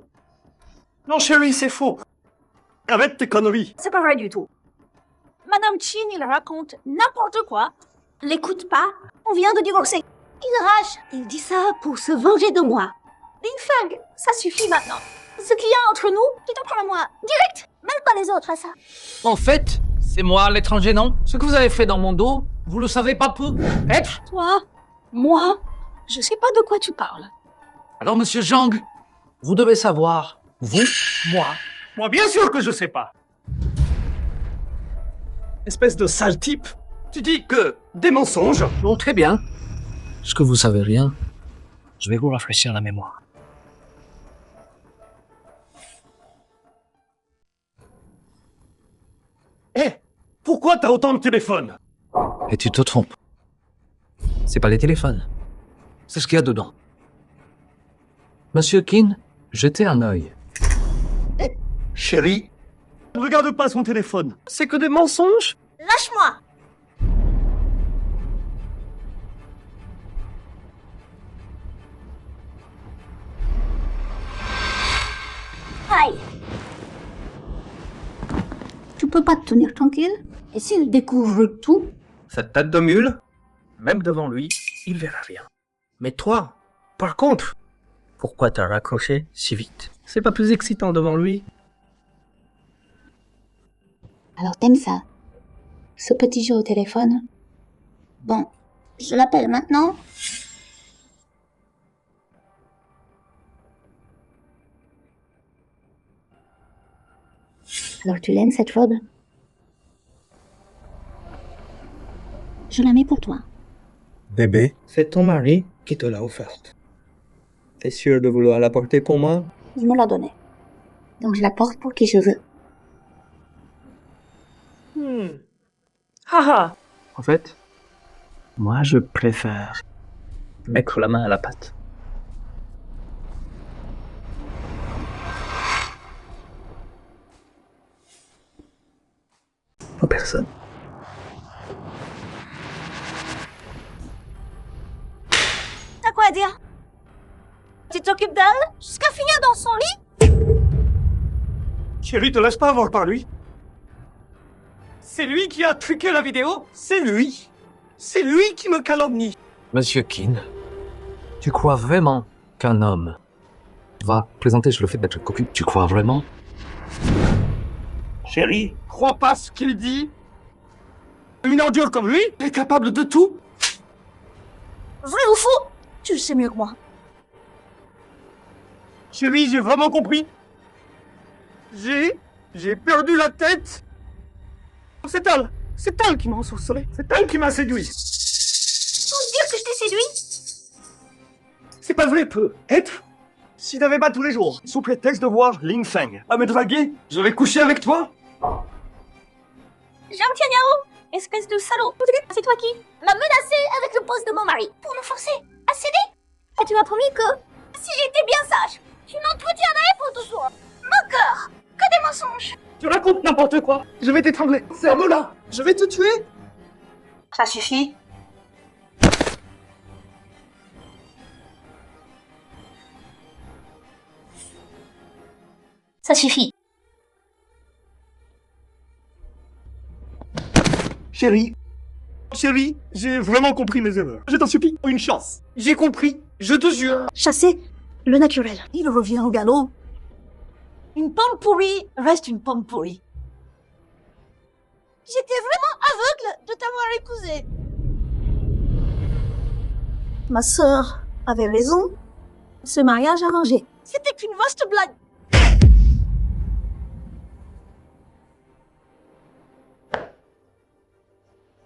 Non, chérie, c'est faux. Arrête tes conneries. C'est pas vrai du tout. Madame Qin, il raconte n'importe quoi. L'écoute pas, on vient de divorcer. Il rage. Il dit ça pour se venger de moi. Lin Feng, ça suffit maintenant. Ce qu'il y a entre nous, tu t'en prends à moi. Direct. Même pas les autres à ça. En fait, c'est moi l'étranger, non? Ce que vous avez fait dans mon dos, vous le savez pas peu. Être? Toi? Moi? Je sais pas de quoi tu parles. Alors, Monsieur Zhang, vous devez savoir, vous, moi. Moi, bien sûr que je sais pas. Espèce de sale type. Tu dis que des mensonges. Bon, très bien. Ce que vous savez rien, je vais vous rafraîchir la mémoire. Hé, pourquoi t'as autant de téléphones? Et tu te trompes. C'est pas les téléphones. C'est ce qu'il y a dedans. Monsieur Qin, jetez un œil. Chérie, ne regarde pas son téléphone. C'est que des mensonges. Lâche-moi. Aïe. Tu peux pas te tenir tranquille? Et s'il découvre tout? Cette tête de mule, même devant lui, il verra rien. Mais toi, par contre, pourquoi t'as raccroché si vite? C'est pas plus excitant devant lui? Alors t'aimes ça? Ce petit jeu au téléphone? Bon, je l'appelle maintenant. Alors tu l'aimes cette robe? Je la mets pour toi. Bébé, C'est ton mari qui te l'a offerte. T'es sûr de vouloir la porter pour moi? Il me l'a donnée. Donc je la porte pour qui je veux. Haha. En fait, moi je préfère mettre la main à la pâte. En personne. T'as quoi à dire? Tu t'occupes d'elle jusqu'à finir dans son lit? Chérie, te laisse pas avoir par lui. C'est lui qui a truqué la vidéo. C'est lui. C'est lui qui me calomnie. Monsieur Qin, tu crois vraiment qu'un homme va plaisanter sur le fait d'être cocu? Tu crois vraiment? Chérie, crois pas ce qu'il dit. Une ordure comme lui est capable de tout. Vrai ou faux? Tu le sais mieux que moi. Chérie, j'ai vraiment compris. J'ai perdu la tête. C'est elle qui m'a ensorcelé. C'est elle qui m'a séduit. Faut dire que je t'ai séduit? C'est pas vrai, peut être. Si t'avais pas tous les jours, sous prétexte de voir Lin Feng à me draguer, je vais coucher avec toi. Zhang Tianyao, espèce de salaud. C'est toi qui m'as menacé avec le poste de mon mari pour me forcer à céder. Et tu m'as promis que si j'étais bien sage, tu m'entretiendrais pour toujours. Moqueur, que des mensonges. Tu racontes n'importe quoi. Je vais t'étrangler. Ferme-la. Je vais te tuer. Ça suffit. Ça suffit. Chérie, j'ai vraiment compris mes erreurs. Je t'en supplie, une chance. J'ai compris, je te jure. Chasser le naturel. Il revient au galop. Une pomme pourrie reste une pomme pourrie. J'étais vraiment aveugle de t'avoir épousé. Ma sœur avait raison. Ce mariage arrangé, c'était qu'une vaste blague.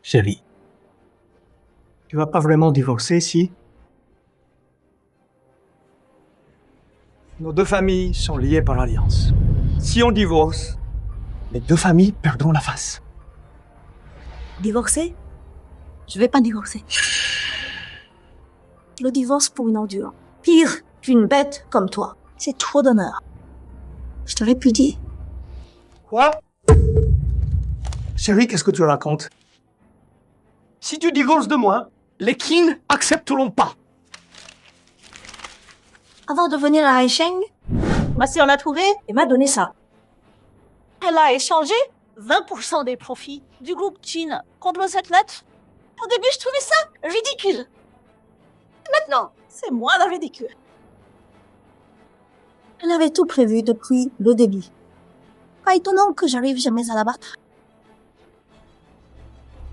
Chérie, tu vas pas vraiment divorcer, si? Nos deux familles sont liées par l'alliance. Si on divorce, les deux familles perdront la face. Divorcer? Je vais pas divorcer. Le divorce pour une ordure. Pire qu'une bête comme toi. C'est trop d'honneur. Je te répudie. Quoi? Chérie, qu'est-ce que tu racontes? Si tu divorces de moi, les Qin accepteront pas. Avant de venir à Haisheng, ma sœur l'a trouvé et m'a donné ça. Elle a échangé 20% des profits du groupe Qin contre cette lettre. Au début, je trouvais ça ridicule. Maintenant, c'est moi la ridicule. Elle avait tout prévu depuis le début. Pas étonnant que j'arrive jamais à la battre.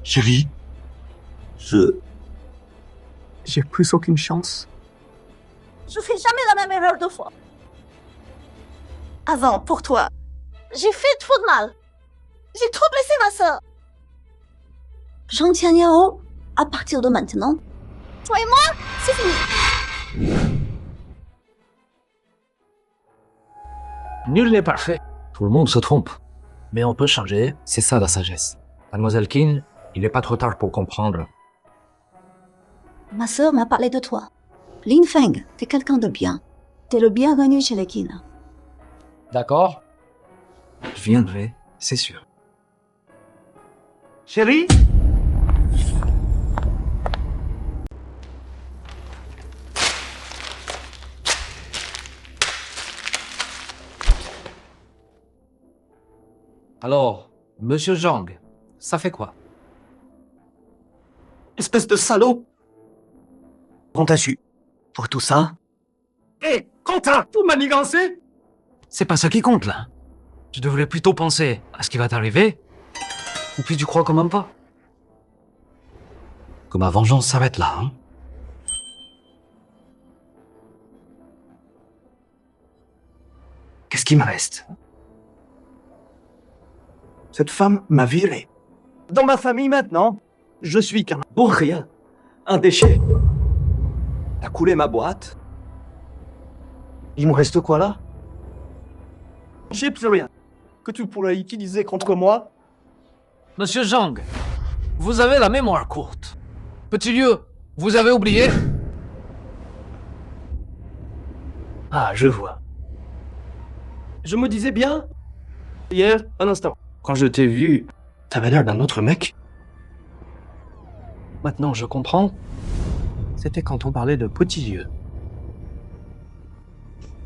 Chérie, j'ai plus aucune chance. Je fais jamais la même erreur deux fois. Avant, pour toi, j'ai fait trop de mal. J'ai trop blessé ma sœur. Zhang Tianyao, à partir de maintenant, toi et moi, c'est fini. Nul n'est parfait. Tout le monde se trompe. Mais on peut changer. C'est ça la sagesse. Mademoiselle Qin, il n'est pas trop tard pour comprendre. Ma sœur m'a parlé de toi. Lin Feng, t'es quelqu'un de bien. T'es le bienvenu chez les Qin. D'accord? Je viendrai, c'est sûr. Chérie? Alors, Monsieur Zhang, ça fait quoi? Espèce de salaud! On t'a su. Pour tout ça? Hé, Quentin, tout manigancé? C'est pas ça qui compte, là. Tu devrais plutôt penser à ce qui va t'arriver. Ou puis tu crois quand même pas que ma vengeance s'arrête là, hein? Qu'est-ce qui me reste? Cette femme m'a viré. Dans ma famille maintenant, je suis qu'un bon rien. Un déchet. T'as coulé ma boîte. Il me reste quoi là? J'ai plus rien que tu pourrais utiliser contre moi. Monsieur Zhang, vous avez la mémoire courte. Petit lieu, vous avez oublié? Ah, je vois. Je me disais bien, hier, un instant, quand je t'ai vu, t'avais l'air d'un autre mec. Maintenant, je comprends. C'était quand on parlait de Petit Lieu.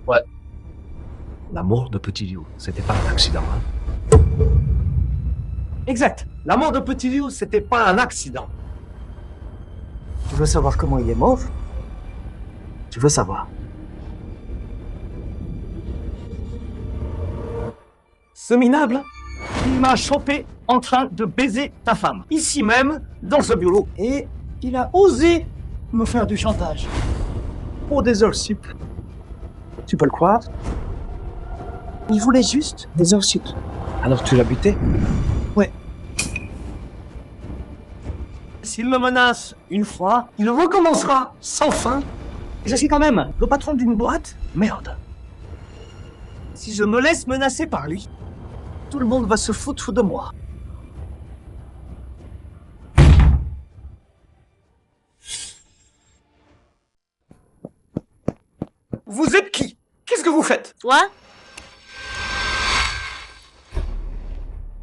Ouais. La mort de Petit Liu, c'était pas un accident, hein? Exact. La mort de Petit Liu, c'était pas un accident. Tu veux savoir comment il est mort? Tu veux savoir? Ce minable, il m'a chopé en train de baiser ta femme. Ici même, dans ce bureau. Et il a osé me faire du chantage. Pour des heures sup. Tu peux le croire? Il voulait juste des heures sup. Alors tu l'as buté? Ouais. S'il me menace une fois, il recommencera sans fin. Je suis quand même le patron d'une boîte. Merde. Si je me laisse menacer par lui, tout le monde va se foutre de moi. faites? Toi?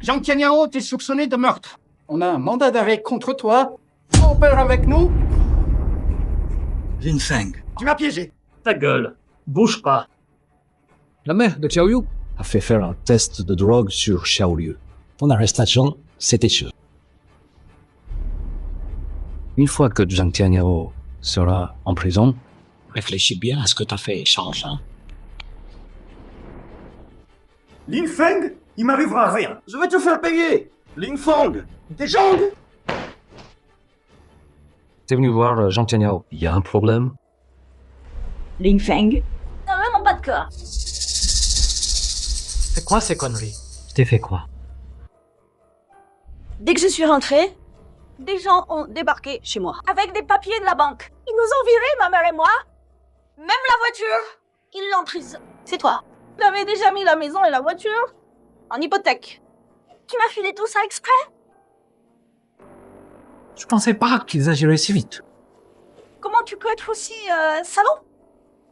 Zhang Tianyao, t'es soupçonné de meurtre. On a un mandat d'arrêt contre toi. Coopère avec nous. Lin Feng. Tu m'as piégé. Ta gueule, bouge pas. La mère de Xiao Yu a fait faire un test de drogue sur Xiao Liu. Ton arrestation, c'était sûr. Une fois que Zhang Tianyao sera en prison, réfléchis bien à ce que t'as fait, change, hein. Lin Feng, il m'arrivera rien. Je vais te faire payer. Lin Feng, t'es Zhang. T'es venu voir Zhang Tianyao. Il y a un problème? Lin Feng. T'as vraiment pas de cœur. C'est quoi ces conneries? Je t'ai fait quoi? Dès que je suis rentrée, des gens ont débarqué chez moi. Avec des papiers de la banque. Ils nous ont virés, ma mère et moi. Même la voiture, ils l'ont prise. C'est toi. T'avais déjà mis la maison et la voiture en hypothèque. Tu m'as filé tout ça exprès? Je pensais pas qu'ils agiraient si vite. Comment tu peux être aussi salaud?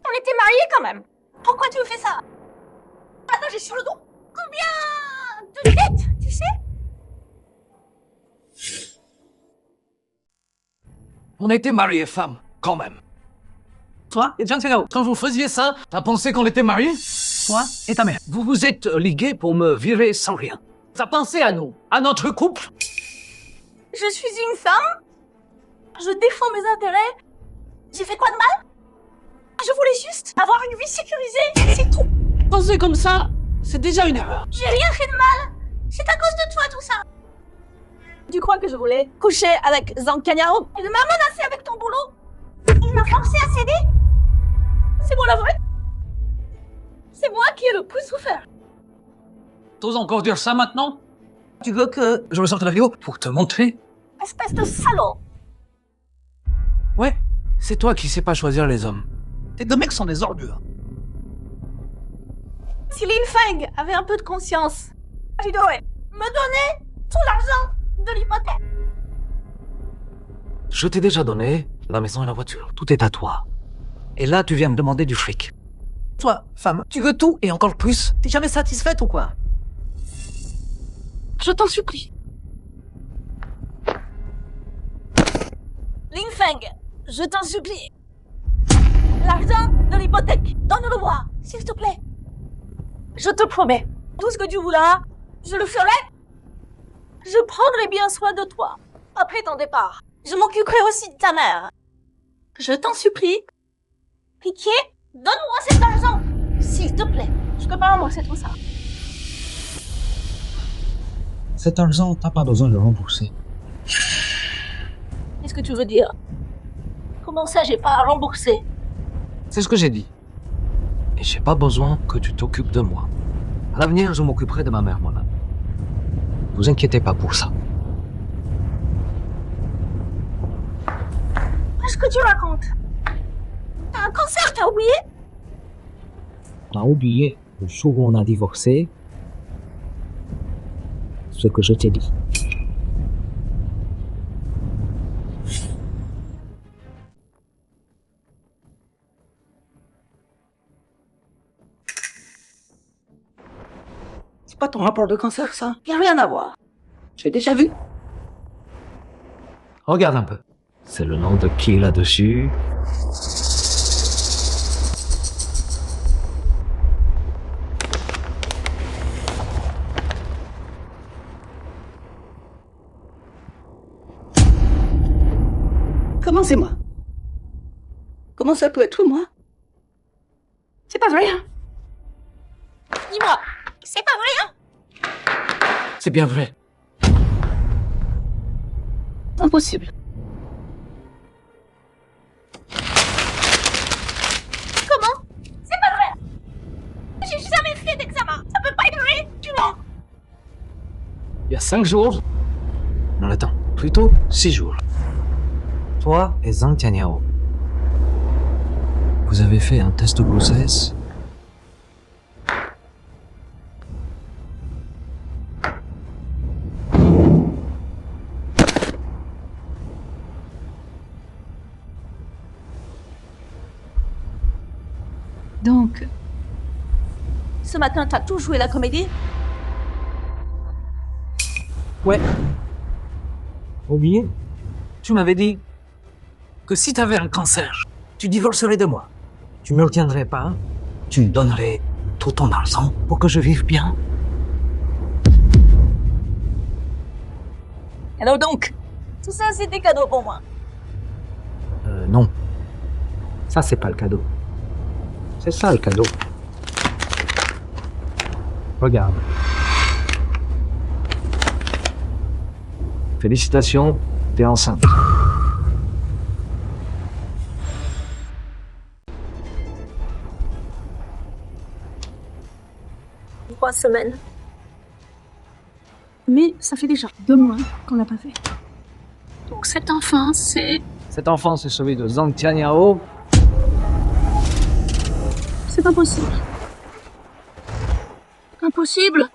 On était mariés quand même. Pourquoi tu me fais ça? Attends, j'ai sur le dos. Combien de dettes, tu sais? On était mariés, femme, quand même. Toi et Zhang Tianyao, quand vous faisiez ça, t'as pensé qu'on était mariés? Toi et ta mère. Vous vous êtes ligués pour me virer sans rien. T'as pensé à nous, à notre couple? Je suis une femme. Je défends mes intérêts. J'ai fait quoi de mal? Je voulais juste avoir une vie sécurisée, c'est tout. Penser comme ça, c'est déjà une erreur. J'ai rien fait de mal. C'est à cause de toi tout ça. Tu crois que je voulais coucher avec Zhang Tianyao? Il m'a menacé avec ton boulot. Il m'a forcé à céder. C'est moi la vraie. C'est moi qui ai le plus souffert. T'oses encore dire ça maintenant? Tu veux que je ressorte la vidéo pour te montrer? Espèce de salaud. Ouais, c'est toi qui sais pas choisir les hommes. Tes deux mecs sont des ordures. Si Lin Feng avait un peu de conscience, il devrait me donner tout l'argent de l'hypothèque. Je t'ai déjà donné la maison et la voiture. Tout est à toi. Et là, tu viens me demander du fric. Toi, femme, tu veux tout et encore plus? T'es jamais satisfaite ou quoi? Je t'en supplie. Lin Feng, je t'en supplie. L'argent de l'hypothèque, donne-le-moi, s'il te plaît. Je te promets, tout ce que tu voudras, je le ferai. Je prendrai bien soin de toi. Après ton départ, je m'occuperai aussi de ta mère. Je t'en supplie. Pitié, donne-moi cet argent, s'il te plaît. Je peux pas rembourser tout ça. Cet argent, t'as pas besoin de le rembourser. Qu'est-ce que tu veux dire? Comment ça, j'ai pas à rembourser? C'est ce que j'ai dit. Et j'ai pas besoin que tu t'occupes de moi. À l'avenir, je m'occuperai de ma mère moi-même. Vous inquiétez pas pour ça. Qu'est-ce que tu racontes? T'as un cancer, t'as oublié? On a oublié le jour où on a divorcé ce que je t'ai dit. C'est pas ton rapport de cancer, ça. Y a rien à voir. J'ai déjà vu. Regarde un peu. C'est le nom de qui là-dessus? Comment c'est moi? Comment ça peut être moi? C'est pas vrai, hein? Dis-moi, c'est pas vrai, hein? C'est bien vrai. Impossible. Comment? C'est pas vrai! J'ai jamais fait d'examen! Ça peut pas être vrai! Tu mens! Il y a 5 jours? Non, attends. Plutôt 6 jours. Toi et Zhang Tianyao, vous avez fait un test de grossesse? Donc, Ce matin, t'as tout joué la comédie? Ouais. Oublié. Tu m'avais dit que si t'avais un cancer, tu divorcerais de moi. Tu me retiendrais pas. Tu me donnerais tout ton argent pour que je vive bien. Alors donc, tout ça, c'est des cadeaux pour moi. Non. Ça, c'est pas le cadeau. C'est ça le cadeau. Regarde. Félicitations, t'es enceinte. 3 semaines. Mais ça fait déjà 2 mois qu'on l'a pas fait. Donc cet enfant, c'est... Cet enfant, c'est celui de Zhang Tianyao. C'est pas possible. Impossible.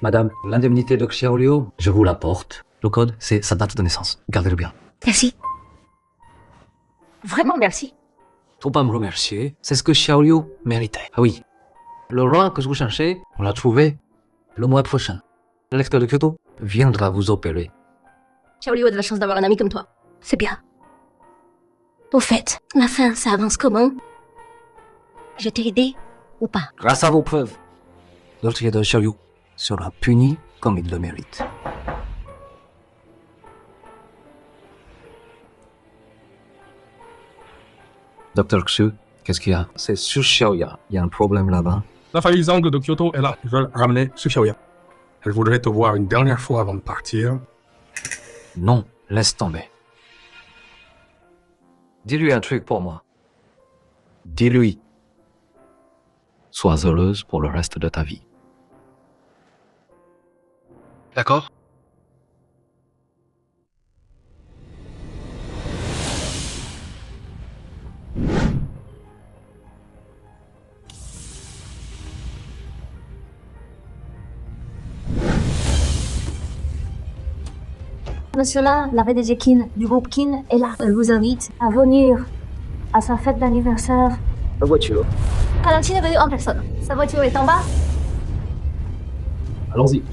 Madame, l'indemnité de Xiaoliu, je vous l'apporte. Le code, c'est sa date de naissance. Gardez-le bien. Merci. Vraiment merci. Faut pas me remercier. C'est ce que Xiaoliu méritait. Ah oui. Le roi que vous cherchez, on l'a trouvé le mois prochain. L'électeur de Kyoto viendra vous opérer. Xiaoliu a de la chance d'avoir un ami comme toi. C'est bien. Au fait, la fin, ça avance comment? Je t'ai aidé ou pas? Grâce à vos preuves, l'autre de Xiaoliu sera puni comme il le mérite. Docteur Xu, qu'est-ce qu'il y a? C'est sur Xiaoya. Il y a un problème là-bas. La famille Zhang de Kyoto est là. Ils veulent ramener Su Xiaoya. Elle voudrait te voir une dernière fois avant de partir. Non, laisse tomber. Dis-lui un truc pour moi. Dis-lui. Sois heureuse pour le reste de ta vie. D'accord? Monsieur là, la VDG Kin du groupe Kin est là. Elle vous invite à venir à sa fête d'anniversaire. La voiture. Valentine est venue en personne. Sa voiture est en bas. Allons-y.